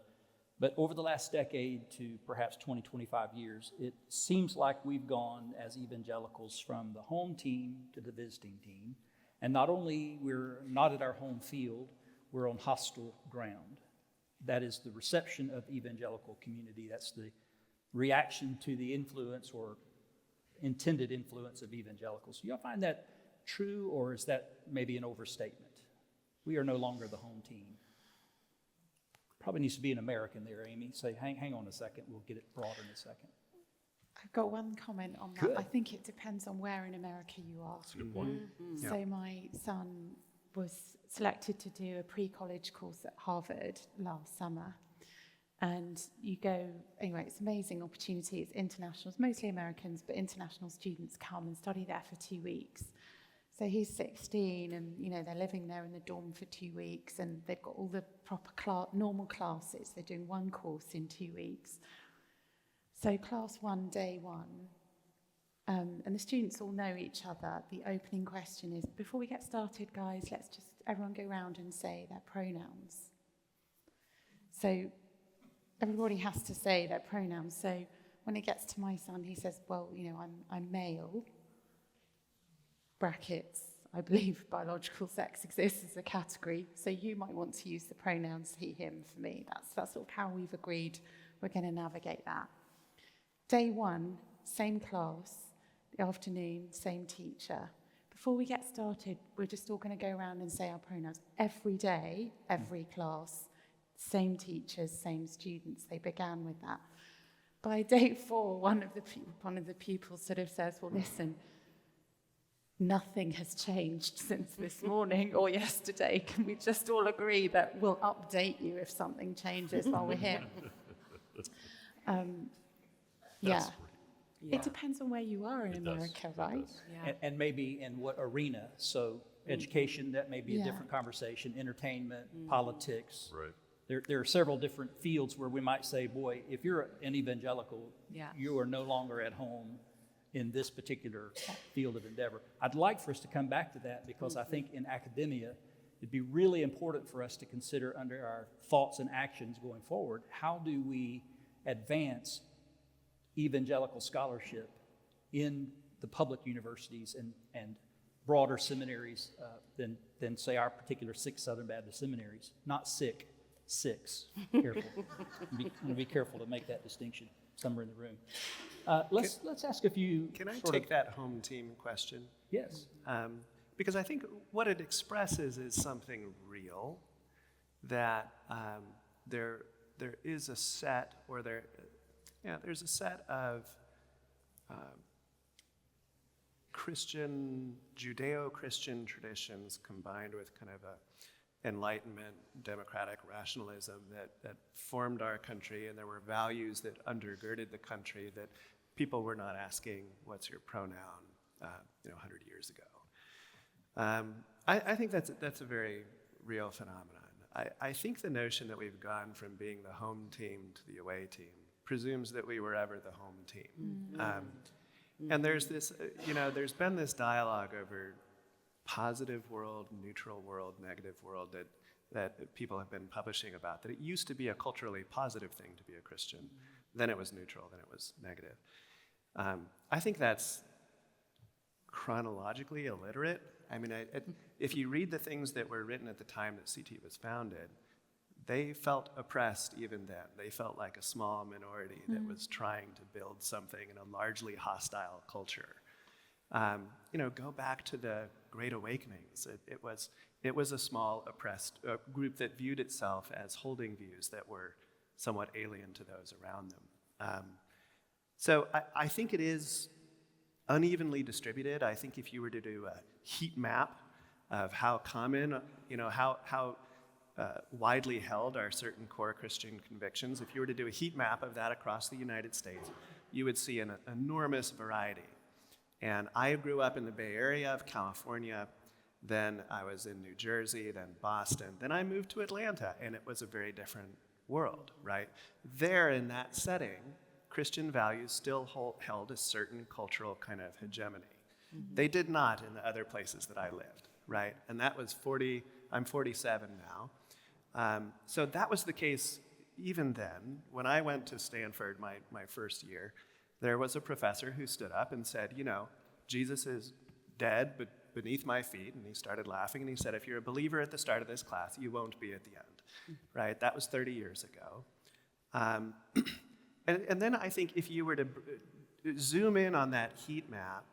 Speaker 1: But over the last decade to perhaps 20, 25 years, it seems like we've gone as evangelicals from the home team to the visiting team. And not only we're not at our home field, we're on hostile ground. That is the reception of evangelical community. That's the reaction to the influence or intended influence of evangelicals. Do y'all find that true, or is that maybe an overstatement? We are no longer the home team. Probably needs to be an American there, Amy. Say, hang on a second, we'll get it broader in a second.
Speaker 3: I've got one comment on that.
Speaker 1: Good.
Speaker 3: I think it depends on where in America you are.
Speaker 4: That's a good point.
Speaker 2: Yeah.
Speaker 3: So my son was selected to do a pre-college course at Harvard last summer. And you go, anyway, it's an amazing opportunity. It's international. It's mostly Americans, but international students come and study there for 2 weeks. So he's 16 and, they're living there in the dorm for 2 weeks and they've got all the proper normal classes. They're doing one course in 2 weeks. So class 1, day 1, and the students all know each other. The opening question is, before we get started, guys, let's just everyone go around and say their pronouns. So everybody has to say their pronouns. So when it gets to my son, he says, well, I'm male. Brackets, I believe biological sex exists as a category, so you might want to use the pronouns he, him for me. That's sort of how we've agreed we're going to navigate that. Day 1, same class, the afternoon, same teacher. Before we get started, we're just all going to go around and say our pronouns. Every day, every class, same teachers, same students. They began with that. By day 4, one of the pupils sort of says, well, listen, nothing has changed since this morning or yesterday. Can we just all agree that we'll update you if something changes while we're here? Yeah. It depends on where you are in America, right?
Speaker 5: Yeah.
Speaker 1: And maybe in what arena. So education, that may be a different conversation. Entertainment, politics.
Speaker 4: Right.
Speaker 1: There are several different fields where we might say, boy, if you're an evangelical, you are no longer at home in this particular field of endeavor. I'd like for us to come back to that because I think in academia, it'd be really important for us to consider under our thoughts and actions going forward, how do we advance evangelical scholarship in the public universities and broader seminaries than say our particular 6 Southern Baptist seminaries. Not sick, 6. Careful. Be careful to make that distinction somewhere in the room. Let's ask a few.
Speaker 2: Can I take that home team question?
Speaker 1: Yes.
Speaker 2: Because I think what it expresses is something real, that there is a set, or there's a set of Judeo-Christian traditions combined with kind of Enlightenment, democratic rationalism that formed our country, and there were values that undergirded the country that people were not asking, what's your pronoun, 100 years ago. I think that's a very real phenomenon. I think the notion that we've gone from being the home team to the away team presumes that we were ever the home team. And there's this, there's been this dialogue over positive world, neutral world, negative world that people have been publishing about, that it used to be a culturally positive thing to be a Christian. Then it was neutral, then it was negative. I think that's chronologically illiterate. I mean, if you read the things that were written at the time that CT was founded, they felt oppressed even then. They felt like a small minority that was trying to build something in a largely hostile culture. Go back to the Great Awakenings. It was a small oppressed group that viewed itself as holding views that were somewhat alien to those around them. So I think it is unevenly distributed. I think if you were to do a heat map of how common, how widely held are certain core Christian convictions, if you were to do a heat map of that across the United States, you would see an enormous variety. And I grew up in the Bay Area of California, then I was in New Jersey, then Boston, then I moved to Atlanta, and it was a very different world, right? There, in that setting, Christian values still held a certain cultural kind of hegemony. They did not in the other places that I lived, right? And that was I'm 47 now. So that was the case even then. When I went to Stanford my first year, there was a professor who stood up and said, Jesus is dead but beneath my feet, and he started laughing, and he said, if you're a believer at the start of this class, you won't be at the end, right? That was 30 years ago. And then I think if you were to zoom in on that heat map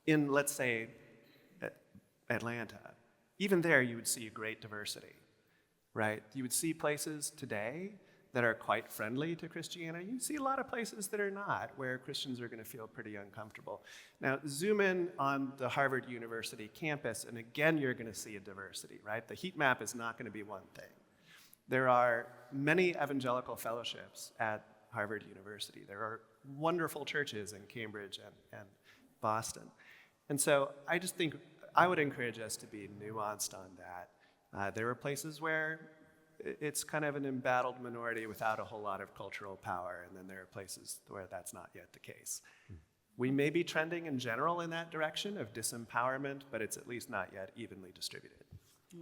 Speaker 2: in, let's say, Atlanta, even there you would see a great diversity, right? You would see places today that are quite friendly to Christianity. You see a lot of places that are not, where Christians are going to feel pretty uncomfortable. Now, zoom in on the Harvard University campus, and again, you're going to see a diversity, right? The heat map is not going to be one thing. There are many evangelical fellowships at Harvard University. There are wonderful churches in Cambridge and Boston. And so I just think I would encourage us to be nuanced on that. There are places where it's kind of an embattled minority without a whole lot of cultural power, and then there are places where that's not yet the case. We may be trending in general in that direction of disempowerment, but it's at least not yet evenly distributed.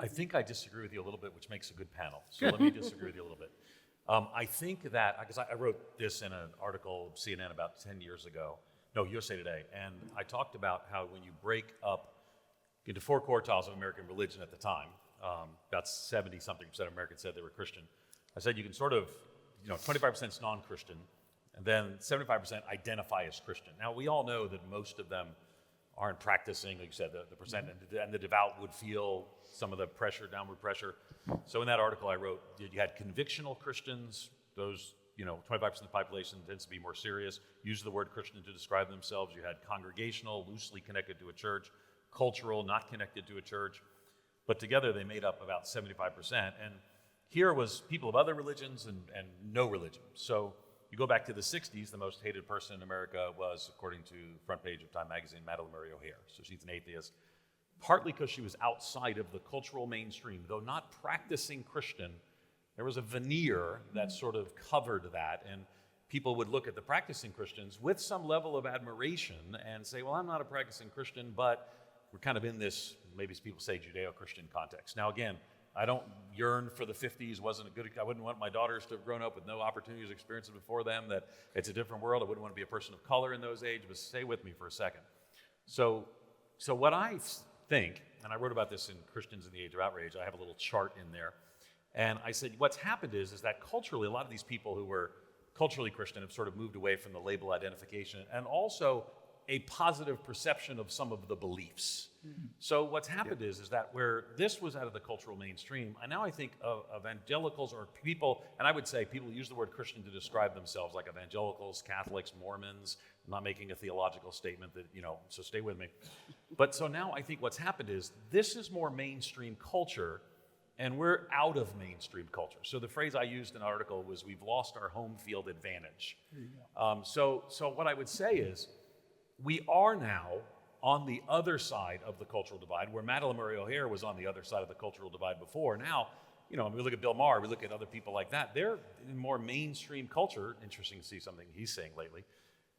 Speaker 4: I think I disagree with you a little bit, which makes a good panel. So let me disagree with you a little bit. I think that, because I wrote this in an article, CNN, about 10 years ago, USA Today, and I talked about how when you break up into four quartiles of American religion at the time, about 70-something% of Americans said they were Christian. I said you can sort of, 25% is non-Christian, and then 75% identify as Christian. Now, we all know that most of them aren't practicing, like you said, the percent, and the devout would feel some of the pressure, downward pressure. So in that article I wrote, you had convictional Christians, those, 25% of the population tends to be more serious, use the word Christian to describe themselves. You had congregational, loosely connected to a church, cultural, not connected to a church. But together they made up about 75%. And here was people of other religions and no religion. So you go back to the 60s, the most hated person in America was, according to the front page of Time magazine, Madeline Murray O'Hare. So she's an atheist, partly because she was outside of the cultural mainstream. Though not practicing Christian, there was a veneer that sort of covered that. And people would look at the practicing Christians with some level of admiration and say, well, I'm not a practicing Christian, but we're kind of in this, maybe as people say, Judeo-Christian context. Now, again, I don't yearn for the 50s. I wouldn't want my daughters to have grown up with no opportunities or experiences before them, that it's a different world. I wouldn't want to be a person of color in those ages, but stay with me for a second. So what I think, and I wrote about this in Christians in the Age of Outrage, I have a little chart in there, and I said what's happened is that culturally, a lot of these people who were culturally Christian have sort of moved away from the label identification, and also a positive perception of some of the beliefs. So what's happened is that where this was out of the cultural mainstream, and now I think of evangelicals or people, and I would say people use the word Christian to describe themselves, like evangelicals, Catholics, Mormons. I'm not making a theological statement that, so stay with me. But so now I think what's happened is this is more mainstream culture, and we're out of mainstream culture. So the phrase I used in the article was, we've lost our home field advantage. So what I would say is, we are now on the other side of the cultural divide, where Madeline Murray O'Hair was on the other side of the cultural divide before. Now, we look at Bill Maher, we look at other people like that, they're in more mainstream culture. Interesting to see something he's saying lately.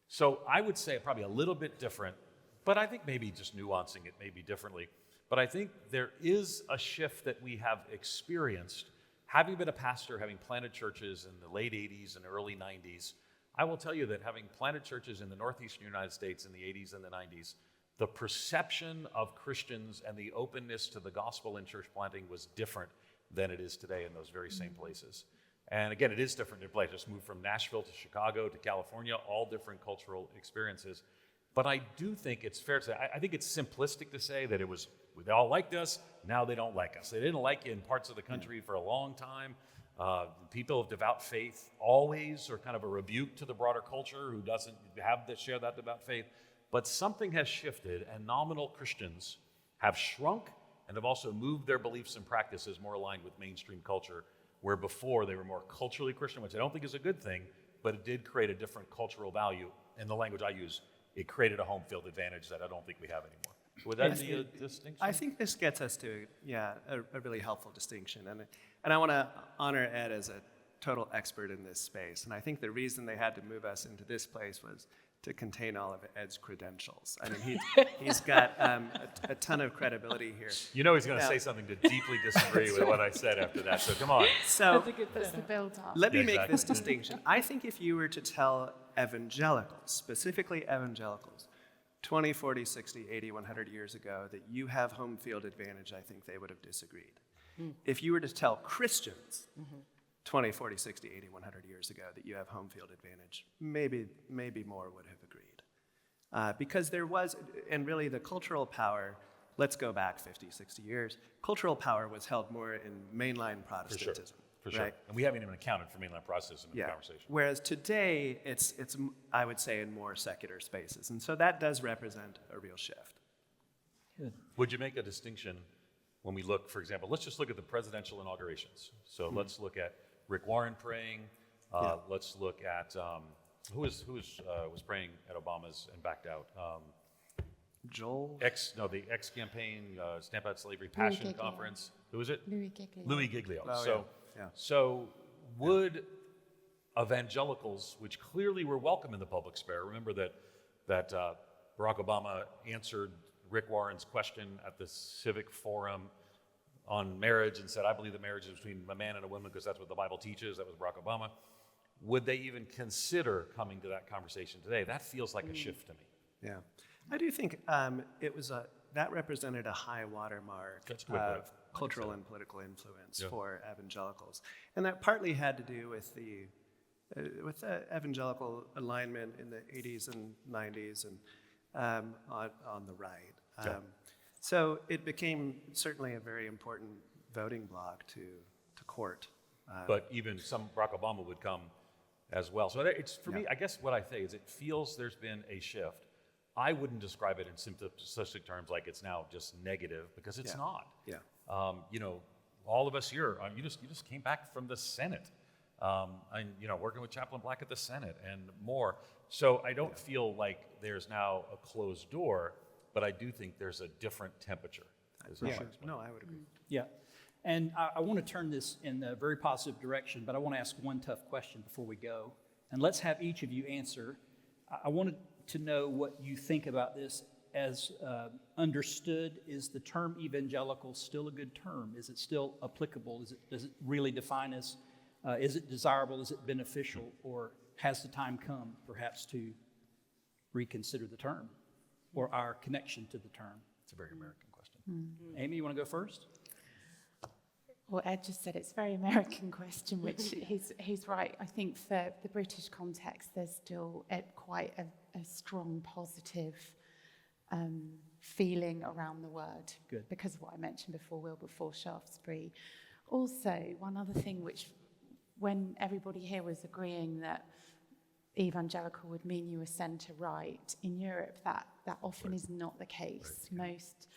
Speaker 4: So I would say probably a little bit different, but I think maybe just nuancing it maybe differently. But I think there is a shift that we have experienced. Having been a pastor, having planted churches in the late 80s and early 90s, I will tell you that having planted churches in the northeastern United States in the 80s and the 90s, the perception of Christians and the openness to the gospel in church planting was different than it is today in those very same places. And again, it is different in places. Just moved from Nashville to Chicago to California, all different cultural experiences. But I do think it's fair to say, I think it's simplistic to say that they all liked us, now they don't like us. They didn't like you in parts of the country for a long time. People of devout faith always are kind of a rebuke to the broader culture who doesn't share that devout faith. But something has shifted, and nominal Christians have shrunk and have also moved their beliefs and practices more aligned with mainstream culture, where before they were more culturally Christian, which I don't think is a good thing, but it did create a different cultural value. In the language I use, it created a home field advantage that I don't think we have anymore. Would that be a distinction?
Speaker 2: I think this gets us to, a really helpful distinction. And I want to honor Ed as a total expert in this space. And I think the reason they had to move us into this place was to contain all of Ed's credentials. I mean, he's got a ton of credibility here.
Speaker 4: He's going to say something to deeply disagree with what I said after that, so come on.
Speaker 2: So
Speaker 3: I think it puts the build up.
Speaker 2: let me make this distinction. I think if you were to tell evangelicals, specifically evangelicals, 20, 40, 60, 80, 100 years ago, that you have home field advantage, I think they would have disagreed. If you were to tell Christians 20, 40, 60, 80, 100 years ago that you have home field advantage, maybe more would have agreed. Because there was, and really the cultural power, let's go back 50, 60 years, cultural power was held more in mainline Protestantism.
Speaker 4: For sure.
Speaker 2: Right?
Speaker 4: And we haven't even accounted for mainline Protestantism in the conversation.
Speaker 2: Whereas today, it's I would say in more secular spaces. And so that does represent a real shift.
Speaker 1: Good.
Speaker 4: Would you make a distinction when we look, for example, let's just look at the presidential inaugurations. So let's look at Rick Warren praying. Let's look at who was praying at Obama's and backed out.
Speaker 2: Joel?
Speaker 4: The ex-campaign Stamp Out Slavery Passion Conference. Who was it?
Speaker 3: Louis Giglio.
Speaker 4: Louis Giglio.
Speaker 2: Oh,
Speaker 4: So would evangelicals, which clearly were welcome in the public sphere, remember that Barack Obama answered Rick Warren's question at the Civic Forum on marriage and said, I believe that marriage is between a man and a woman because that's what the Bible teaches. That was Barack Obama. Would they even consider coming to that conversation today? That feels like a shift to me.
Speaker 2: Yeah. I do think that represented a high watermark of cultural and political influence for evangelicals. And that partly had to do with the evangelical alignment in the 80s and 90s and on the right. So it became certainly a very important voting bloc to court.
Speaker 4: But even some Barack Obama would come as well. So it's for me, I guess what I say is it feels there's been a shift. I wouldn't describe it in simplistic terms like it's now just negative, because it's not.
Speaker 2: Yeah.
Speaker 4: All of us here, you just came back from the Senate, and working with Chaplain Black at the Senate and more. So I don't feel like there's now a closed door, but I do think there's a different temperature.
Speaker 2: No, I would agree.
Speaker 1: Yeah. And I want to turn this in a very positive direction, but I want to ask one tough question before we go. And let's have each of you answer. I wanted to know what you think about this as understood. Is the term evangelical still a good term? Is it still applicable? Does it really define us? Is it desirable? Is it beneficial? Or has the time come perhaps to reconsider the term or our connection to the term?
Speaker 4: It's a very American question.
Speaker 1: Amy, you want to go first?
Speaker 3: Well, Ed just said it's a very American question, which he's right. I think for the British context, there's still quite a strong positive feeling around the word.
Speaker 1: Good.
Speaker 3: Because of what I mentioned before, Wilberforce, Shaftesbury. Also, one other thing which, when everybody here was agreeing that evangelical would mean you were centre-right, in Europe that often is not the case. Most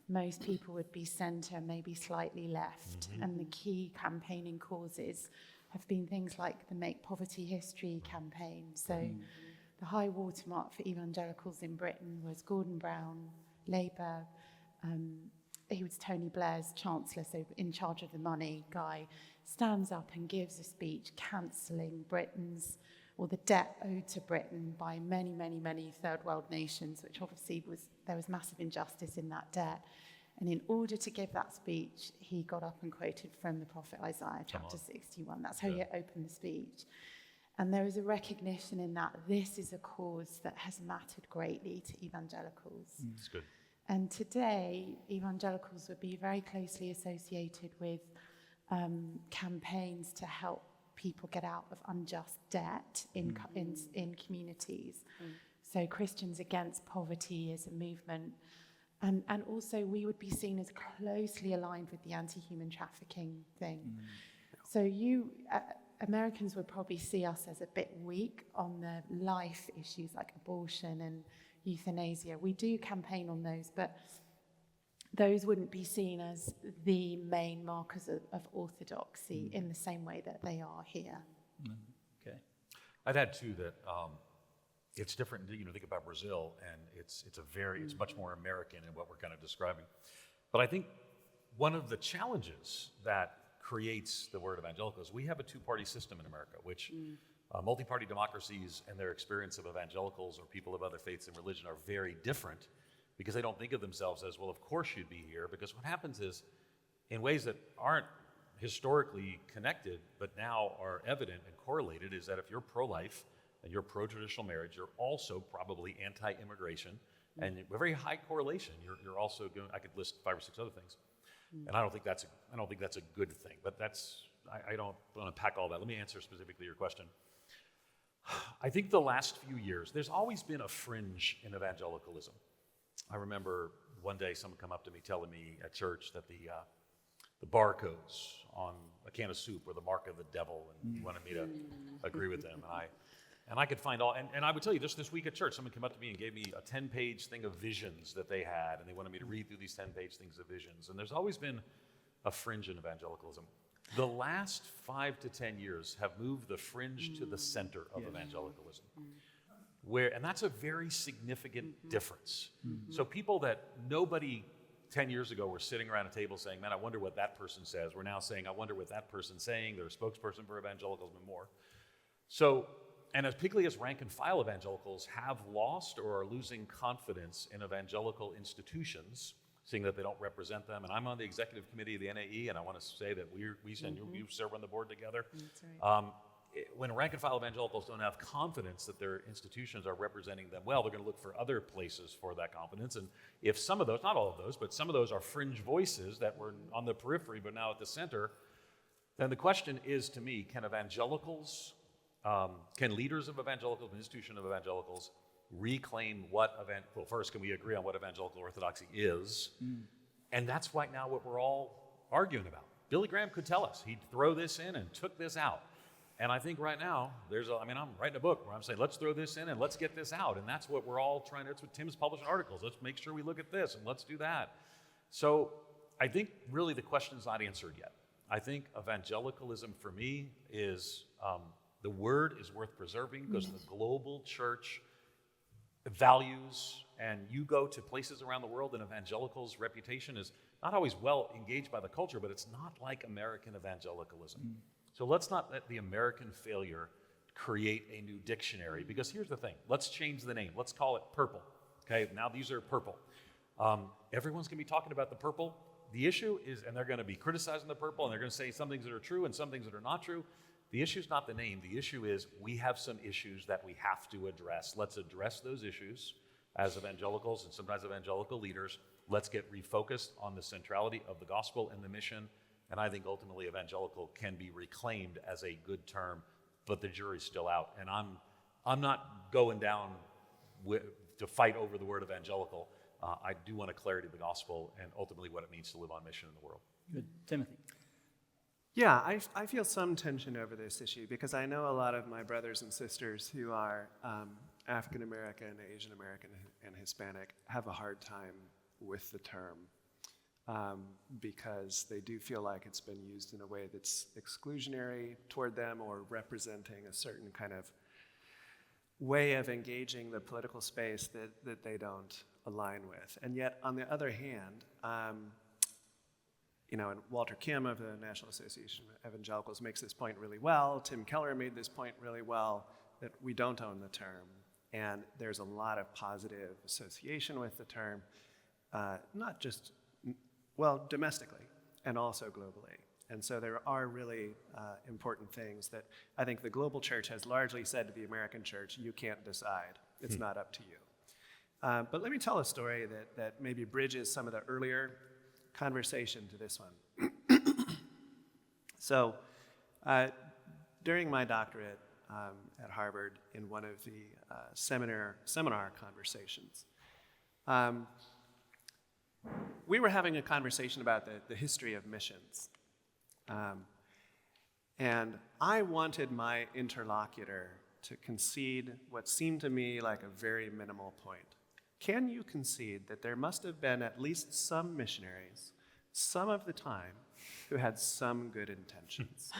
Speaker 3: most people would be centre, maybe slightly left. And the key campaigning causes have been things like the Make Poverty History campaign. So the high watermark for evangelicals in Britain was Gordon Brown, Labour. He was Tony Blair's chancellor, so in charge of the money guy, stands up and gives a speech cancelling the debt owed to Britain by many, many, many third world nations, which obviously there was massive injustice in that debt. And in order to give that speech, he got up and quoted from the prophet Isaiah, chapter 61. That's how he opened the speech. And there is a recognition in that this is a cause that has mattered greatly to evangelicals.
Speaker 4: That's good.
Speaker 3: And today, evangelicals would be very closely associated with campaigns to help people get out of unjust debt in communities. So Christians Against Poverty is a movement. And also we would be seen as closely aligned with the anti-human trafficking thing. So Americans would probably see us as a bit weak on the life issues like abortion and euthanasia. We do campaign on those, but those wouldn't be seen as the main markers of orthodoxy in the same way that they are here.
Speaker 1: Okay.
Speaker 4: I'd add too that it's different. Think about Brazil, and it's much more American in what we're kind of describing. But I think one of the challenges that creates the word evangelical is we have a two-party system in America, which multi-party democracies and their experience of evangelicals or people of other faiths and religion are very different, because they don't think of themselves as, well, of course you'd be here. Because what happens is, in ways that aren't historically connected, but now are evident and correlated, is that if you're pro-life and you're pro-traditional marriage, you're also probably anti-immigration, and a very high correlation. You're also going. I could list 5 or 6 other things, and I don't think that's a good thing. But I don't want to pack all that. Let me answer specifically your question. I think the last few years, there's always been a fringe in evangelicalism. I remember one day someone come up to me telling me at church that the barcodes on a can of soup were the mark of the devil, and he wanted me to agree with them. And I could find and I would tell you, just this week at church, someone came up to me and gave me a 10-page thing of visions that they had, and they wanted me to read through these 10-page things of visions. And there's always been a fringe in evangelicalism. The last 5 to 10 years have moved the fringe to the center of evangelicalism. And that's a very significant difference. So people that nobody 10 years ago were sitting around a table saying, man, I wonder what that person says. We're now saying, I wonder what that person's saying. They're a spokesperson for evangelicals and more. So, and as particularly as rank and file evangelicals have lost or are losing confidence in evangelical institutions, seeing that they don't represent them. And I'm on the executive committee of the NAE, and I want to say that we send you serve on the board together.
Speaker 5: That's right.
Speaker 4: When rank and file evangelicals don't have confidence that their institutions are representing them well, they're going to look for other places for that confidence. And if some of those, not all of those, but some of those are fringe voices that were on the periphery but now at the center, then the question is, to me, can evangelicals, can leaders of evangelicals, an institution of evangelicals, reclaim well, first, can we agree on what evangelical orthodoxy is? And that's right now what we're all arguing about. Billy Graham could tell us. He'd throw this in and took this out. And I think right now, I'm writing a book where I'm saying, let's throw this in and let's get this out. And that's what we're all trying to, that's what Tim's publishing articles. Let's make sure we look at this and let's do that. So I think really the question is not answered yet. I think evangelicalism for me is, the word is worth preserving because the global church values, and you go to places around the world and evangelicals' reputation is not always well engaged by the culture, but it's not like American evangelicalism. So let's not let the American failure create a new dictionary, because here's the thing. Let's change the name. Let's call it purple. Okay, now these are purple. Everyone's going to be talking about the purple. The issue is, and they're going to be criticizing the purple, and they're going to say some things that are true and some things that are not true. The issue is not the name. The issue is we have some issues that we have to address. Let's address those issues as evangelicals and sometimes evangelical leaders. Let's get refocused on the centrality of the gospel and the mission. And I think ultimately evangelical can be reclaimed as a good term, but the jury's still out. And I'm not going down to fight over the word evangelical. I do want a clarity of the gospel and ultimately what it means to live on mission in the world.
Speaker 1: Good. Timothy.
Speaker 2: Yeah, I feel some tension over this issue because I know a lot of my brothers and sisters who are African American, Asian American, and Hispanic have a hard time with the term, because they do feel like it's been used in a way that's exclusionary toward them or representing a certain kind of way of engaging the political space that they don't align with. And yet, on the other hand, and Walter Kim of the National Association of Evangelicals makes this point really well. Tim Keller made this point really well, that we don't own the term. And there's a lot of positive association with the term, not just, domestically and also globally. And so there are really important things that I think the global church has largely said to the American church, you can't decide. It's not up to you. But let me tell a story that maybe bridges some of the earlier conversation to this one. So during my doctorate at Harvard, in one of the seminar conversations, we were having a conversation about the history of missions. And I wanted my interlocutor to concede what seemed to me like a very minimal point. Can you concede that there must have been at least some missionaries, some of the time, who had some good intentions?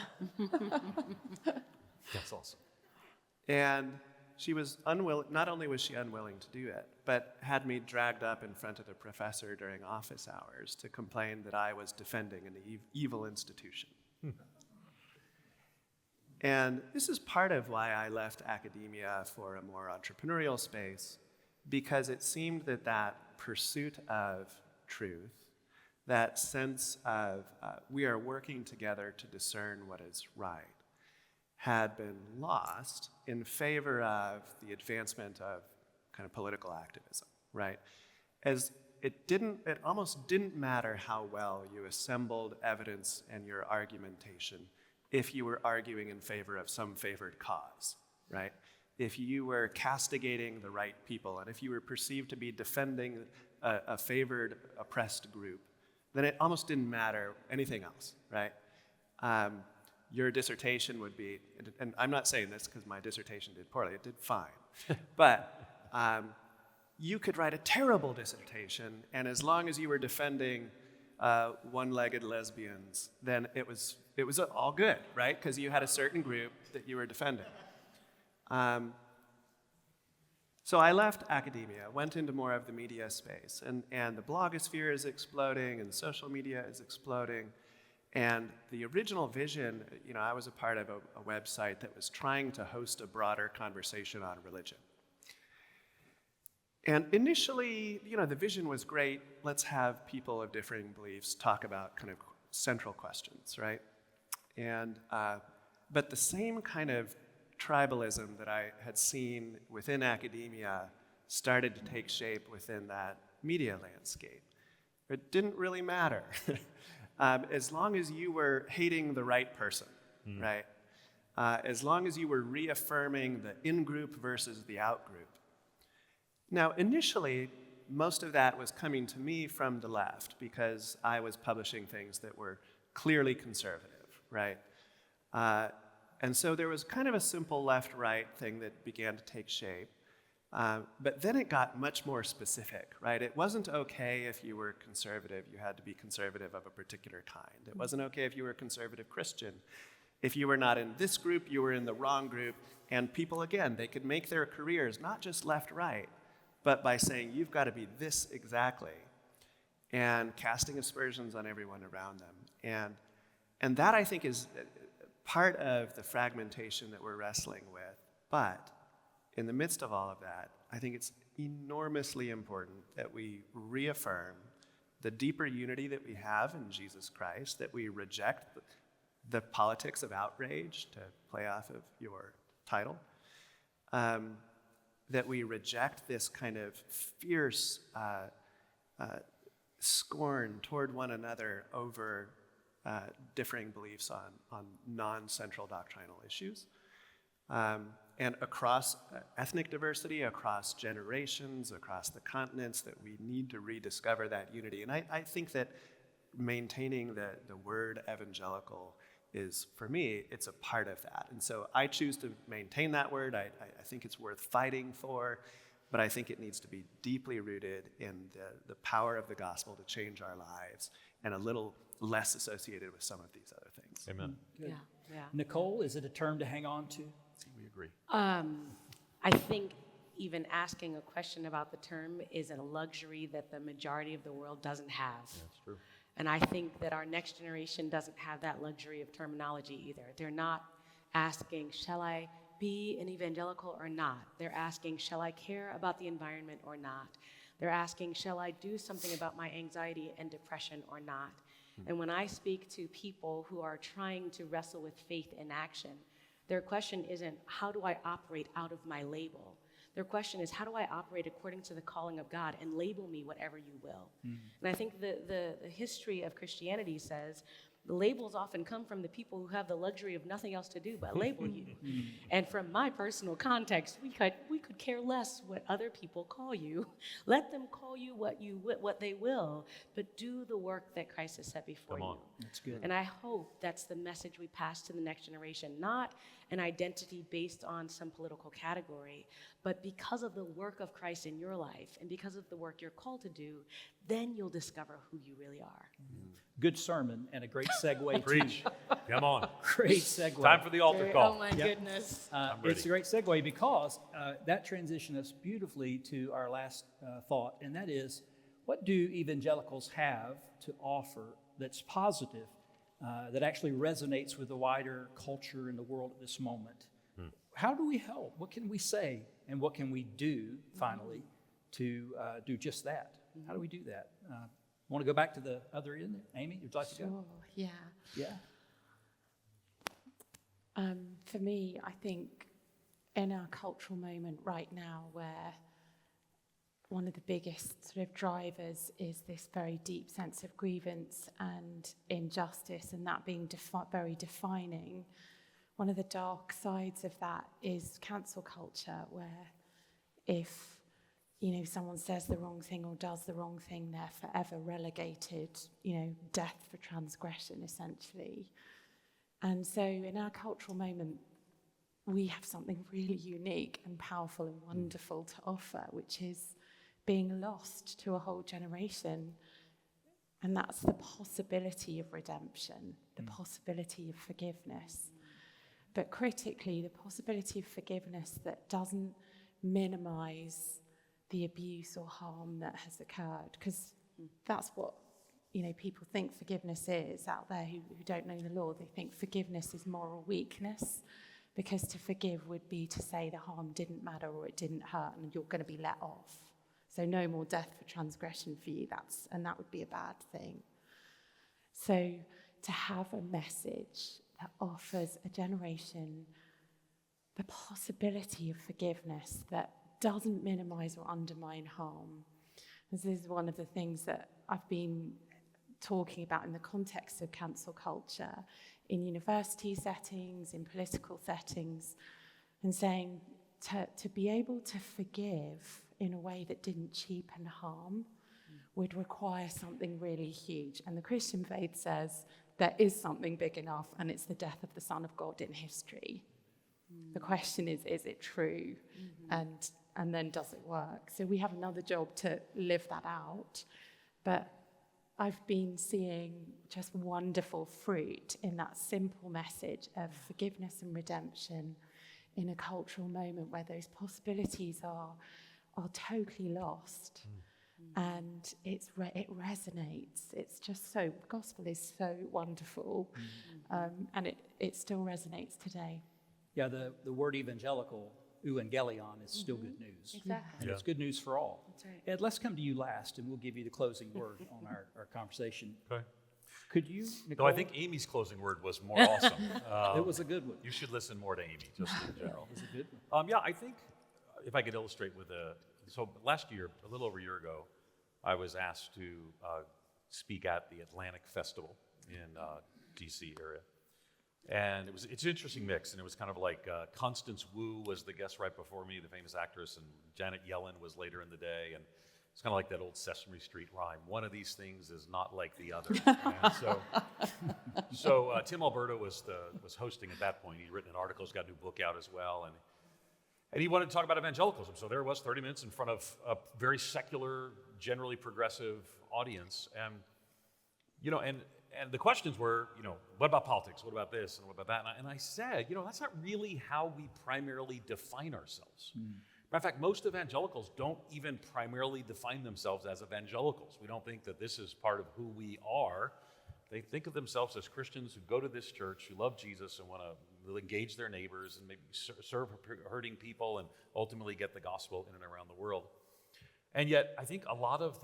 Speaker 4: That's awesome.
Speaker 2: And she was unwilling, not only was she unwilling to do it, but had me dragged up in front of the professor during office hours to complain that I was defending an evil institution. And this is part of why I left academia for a more entrepreneurial space, because it seemed that pursuit of truth, that sense of we are working together to discern what is right, had been lost in favor of the advancement of kind of political activism, right? As it almost didn't matter how well you assembled evidence and your argumentation if you were arguing in favor of some favored cause, right? If you were castigating the right people, and if you were perceived to be defending a favored, oppressed group, then it almost didn't matter anything else, right? Your dissertation would be, and I'm not saying this because my dissertation did poorly, it did fine, but you could write a terrible dissertation, and as long as you were defending one-legged lesbians, then it was all good, right? Because you had a certain group that you were defending. So I left academia, went into more of the media space, and the blogosphere is exploding, and social media is exploding. And the original vision, I was a part of a website that was trying to host a broader conversation on religion. And initially, the vision was great. Let's have people of differing beliefs talk about kind of central questions, right? And but the same kind of tribalism that I had seen within academia started to take shape within that media landscape. It didn't really matter. As long as you were hating the right person, right? As long as you were reaffirming the in-group versus the out-group. Now, initially, most of that was coming to me from the left because I was publishing things that were clearly conservative, right? And so there was kind of a simple left-right thing that began to take shape. But then it got much more specific, right? It wasn't okay if you were conservative, you had to be conservative of a particular kind. It wasn't okay if you were a conservative Christian. If you were not in this group, you were in the wrong group. And people, again, they could make their careers not just left-right, but by saying, you've got to be this exactly, and casting aspersions on everyone around them. And that, I think, is part of the fragmentation that we're wrestling with. But in the midst of all of that, I think it's enormously important that we reaffirm the deeper unity that we have in Jesus Christ, that we reject the politics of outrage, to play off of your title, that we reject this kind of fierce scorn toward one another over differing beliefs on non-central doctrinal issues. And across ethnic diversity, across generations, across the continents, that we need to rediscover that unity. And I think that maintaining the word evangelical is, for me, it's a part of that. And so I choose to maintain that word. I think it's worth fighting for. but I think it needs to be deeply rooted in the power of the gospel to change our lives and a little less associated with some of these other things.
Speaker 4: Amen.
Speaker 1: Good.
Speaker 5: Yeah.
Speaker 1: Nicole, is it a term to hang on to?
Speaker 4: We agree.
Speaker 5: I think even asking a question about the term is a luxury that the majority of the world doesn't have.
Speaker 4: That's true.
Speaker 5: And I think that our next generation doesn't have that luxury of terminology either. They're not asking, shall I be an evangelical or not? They're asking, shall I care about the environment or not? They're asking, shall I do something about my anxiety and depression or not? And when I speak to people who are trying to wrestle with faith in action, their question isn't, how do I operate out of my label? Their question is, how do I operate according to the calling of God and label me whatever you will? And I think the history of Christianity says the labels often come from the people who have the luxury of nothing else to do but label you. And from my personal context, we could care less what other people call you. Let them call you what they will, but do the work that Christ has set before
Speaker 4: Come on.
Speaker 5: you.
Speaker 1: That's good.
Speaker 5: And I hope that's the message we pass to the next generation, not an identity based on some political category, but because of the work of Christ in your life and because of the work you're called to do, then you'll discover who you really are.
Speaker 1: Good sermon and a great segue.
Speaker 4: Preach. Come on.
Speaker 1: Great segue.
Speaker 4: Time for the altar call.
Speaker 5: Oh my goodness.
Speaker 4: I'm ready.
Speaker 1: It's a great segue because that transitions us beautifully to our last thought, and that is, what do evangelicals have to offer that's positive, that actually resonates with the wider culture in the world at this moment? How do we help? What can we say? And what can we do, finally, to do just that? How do we do that? Want to go back to the other end? Amy, would you like to go?
Speaker 3: Sure, yeah.
Speaker 1: Yeah.
Speaker 3: For me, I think in our cultural moment right now where one of the biggest sort of drivers is this very deep sense of grievance and injustice, and that being very defining, one of the dark sides of that is cancel culture, where if someone says the wrong thing or does the wrong thing, they're forever relegated, death for transgression, essentially. And so in our cultural moment, we have something really unique and powerful and wonderful to offer, which is being lost to a whole generation. And that's the possibility of redemption, the possibility of forgiveness. But critically, the possibility of forgiveness that doesn't minimize the abuse or harm that has occurred, because that's what people think forgiveness is out there who don't know the law. They think forgiveness is moral weakness, because to forgive would be to say the harm didn't matter or it didn't hurt and you're going to be let off. So no more death for transgression for you, and that would be a bad thing. So to have a message that offers a generation the possibility of forgiveness that doesn't minimize or undermine harm. This is one of the things that I've been talking about in the context of cancel culture, in university settings, in political settings, and saying to be able to forgive in a way that didn't cheapen harm would require something really huge. And the Christian faith says there is something big enough, and it's the death of the Son of God in history. The question is it true? And then does it work? So we have another job to live that out. But I've been seeing just wonderful fruit in that simple message of forgiveness and redemption in a cultural moment where those possibilities are totally lost. And it resonates. It's just so, the gospel is so wonderful. And it still resonates today.
Speaker 1: Yeah, the word evangelical, Evangelion, is still good news.
Speaker 5: Exactly.
Speaker 1: And it's good news for all.
Speaker 5: That's right.
Speaker 1: Ed, let's come to you last, and we'll give you the closing word on our conversation.
Speaker 4: Okay.
Speaker 1: Could you,
Speaker 4: No,
Speaker 1: Nicole?
Speaker 4: I think Amy's closing word was more awesome.
Speaker 1: It was a good one.
Speaker 4: You should listen more to Amy, just in general.
Speaker 1: It was a good one.
Speaker 4: Yeah, I think if I could illustrate with so last year, a little over a year ago, I was asked to speak at the Atlantic Festival in D.C. area. And it's an interesting mix, and it was kind of like Constance Wu was the guest right before me, the famous actress, and Janet Yellen was later in the day, and it's kind of like that old Sesame Street rhyme. One of these things is not like the other. And so Tim Alberto was hosting at that point. He'd written an article, he's got a new book out as well, and And he wanted to talk about evangelicalism. So there it was, 30 minutes in front of a very secular, generally progressive audience. And, and the questions were, what about politics? What about this? And what about that? And I said, that's not really how we primarily define ourselves. Matter of fact, most evangelicals don't even primarily define themselves as evangelicals. We don't think that this is part of who we are. They think of themselves as Christians who go to this church, who love Jesus and want to engage their neighbors and maybe serve hurting people and ultimately get the gospel in and around the world. And yet, I think a lot of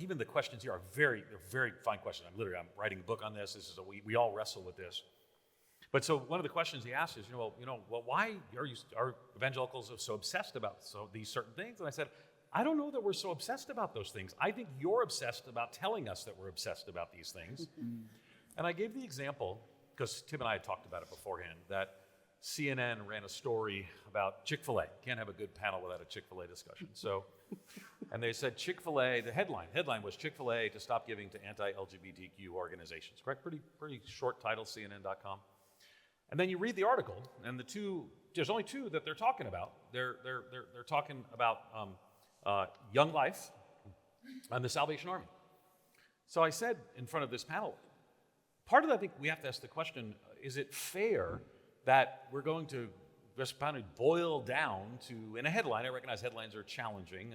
Speaker 4: even the questions here are they're very fine questions. I'm writing a book on this. We all wrestle with this. But so one of the questions he asked is, why are evangelicals so obsessed about these certain things? And I said, I don't know that we're so obsessed about those things. I think you're obsessed about telling us that we're obsessed about these things. And I gave the example, because Tim and I had talked about it beforehand, that CNN ran a story about Chick-fil-A. Can't have a good panel without a Chick-fil-A discussion. So, and they said Chick-fil-A, the headline was Chick-fil-A to stop giving to anti-LGBTQ organizations, correct? Pretty short title, CNN.com. And then you read the article, and there's only two that they're talking about. They're talking about Young Life and the Salvation Army. So I said in front of this panel, part of that, I think we have to ask the question, is it fair that we're going to just kind of boil down to, in a headline, I recognize headlines are challenging.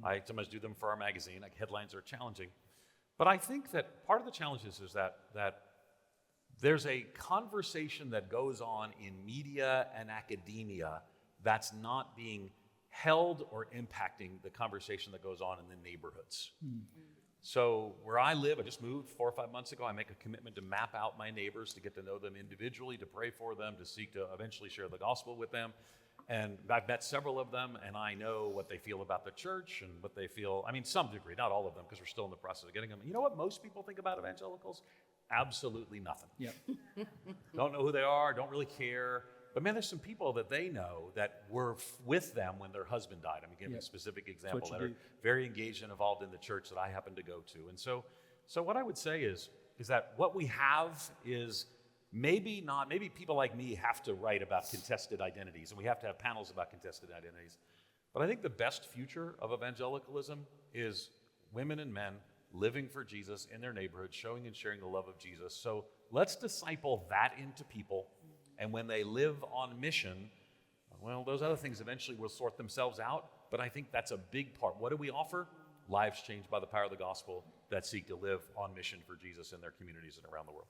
Speaker 4: I sometimes do them for our magazine, headlines are challenging. But I think that part of the challenge is that there's a conversation that goes on in media and academia that's not being held or impacting the conversation that goes on in the neighborhoods. So where I live, I just moved 4 or 5 months ago. I make a commitment to map out my neighbors, to get to know them individually, to pray for them, to seek to eventually share the gospel with them. And I've met several of them, and I know what they feel about the church and what they feel, some degree, not all of them, because we're still in the process of getting them. You know what most people think about evangelicals? Absolutely nothing.
Speaker 1: Yep.
Speaker 4: Don't know who they are, don't really care. But man, there's some people that they know that were with them when their husband died. Giving a specific example that are very engaged and involved in the church that I happen to go to. And so what I would say is that what we have is maybe people like me have to write about contested identities, and we have to have panels about contested identities. But I think the best future of evangelicalism is women and men living for Jesus in their neighborhood, showing and sharing the love of Jesus. So let's disciple that into people. And when they live on mission, well, those other things eventually will sort themselves out. But I think that's a big part. What do we offer? Lives changed by the power of the gospel that seek to live on mission for Jesus in their communities and around the world.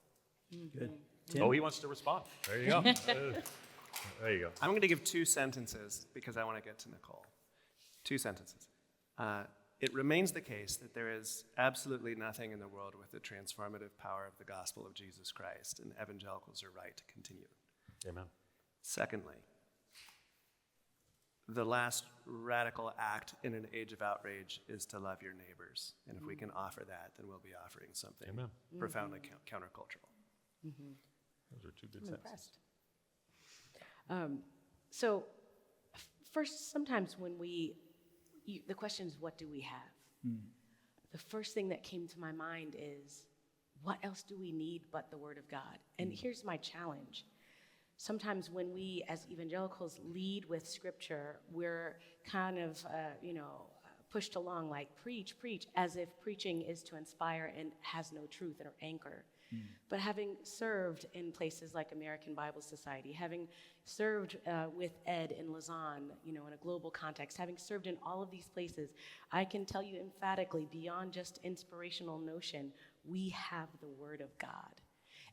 Speaker 1: Good. Tim?
Speaker 4: Oh, he wants to respond. There you go. There you go.
Speaker 2: I'm going to give 2 sentences because I want to get to Nicole. 2 sentences. It remains the case that there is absolutely nothing in the world with the transformative power of the gospel of Jesus Christ, and evangelicals are right to continue.
Speaker 4: Amen.
Speaker 2: Secondly, the last radical act in an age of outrage is to love your neighbors. And if we can offer that, then we'll be offering something profoundly countercultural.
Speaker 4: Those are 2 good sentences.
Speaker 5: So first, sometimes when the question is, what do we have? The first thing that came to my mind is, what else do we need but the Word of God? And here's my challenge. Sometimes when we, as evangelicals, lead with Scripture, we're kind of, pushed along like, preach, as if preaching is to inspire and has no truth or anchor. But having served in places like American Bible Society, having served with Ed in Lausanne, in a global context, having served in all of these places, I can tell you emphatically, beyond just inspirational notion, we have the Word of God.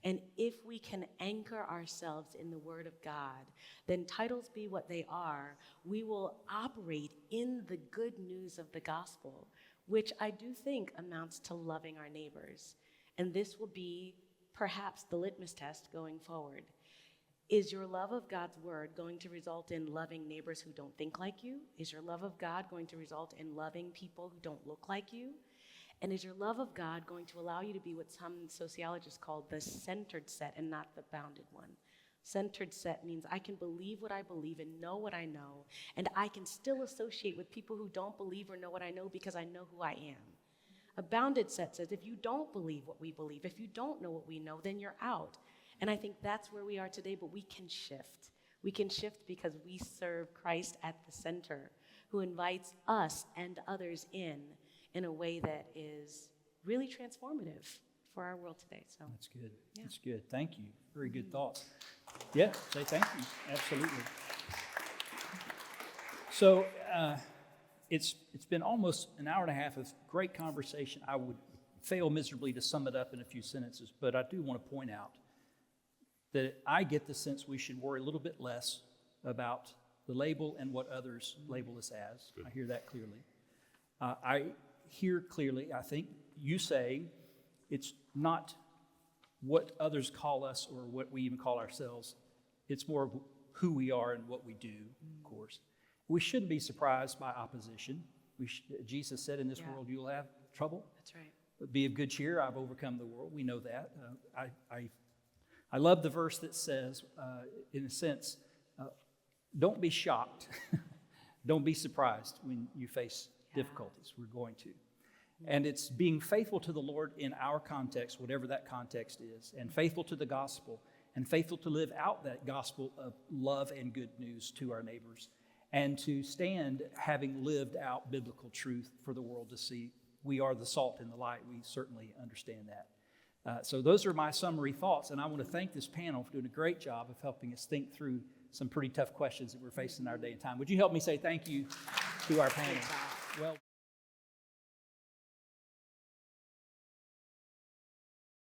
Speaker 5: And if we can anchor ourselves in the Word of God, then titles be what they are, we will operate in the good news of the gospel, which I do think amounts to loving our neighbors. And this will be perhaps the litmus test going forward. Is your love of God's word going to result in loving neighbors who don't think like you? Is your love of God going to result in loving people who don't look like you? And is your love of God going to allow you to be what some sociologists call the centered set and not the bounded one? Centered set means I can believe what I believe and know what I know, and I can still associate with people who don't believe or know what I know because I know who I am. A bounded set says, if you don't believe what we believe, if you don't know what we know, then you're out. And I think that's where we are today, but we can shift. We can shift because we serve Christ at the center, who invites us and others in a way that is really transformative for our world today. So
Speaker 1: That's good.
Speaker 5: Yeah.
Speaker 1: That's good. Thank you. Very good thoughts. Yeah, say thank you. Absolutely. So it's been almost an hour and a half of great conversation. I would fail miserably to sum it up in a few sentences, but I do want to point out that I get the sense we should worry a little bit less about the label and what others label us as.
Speaker 4: Good.
Speaker 1: I hear that clearly. I hear clearly, I think you say, it's not what others call us or what we even call ourselves. It's more of who we are and what we do, of course. We shouldn't be surprised by opposition. Jesus said, in this
Speaker 5: Yeah.
Speaker 1: world you'll have trouble.
Speaker 5: that's right.
Speaker 1: But be of good cheer, I've overcome the world. We know that. I love the verse that says, in a sense, don't be shocked. Don't be surprised when you face difficulties. We're going to. And it's being faithful to the Lord in our context, whatever that context is, and faithful to the gospel, and faithful to live out that gospel of love and good news to our neighbors, and to stand having lived out biblical truth for the world to see. We are the salt and the light. We certainly understand that. So those are my summary thoughts, and I want to thank this panel for doing a great job of helping us think through some pretty tough questions that we're facing in our day and time. Would you help me say thank you to our panel? Well.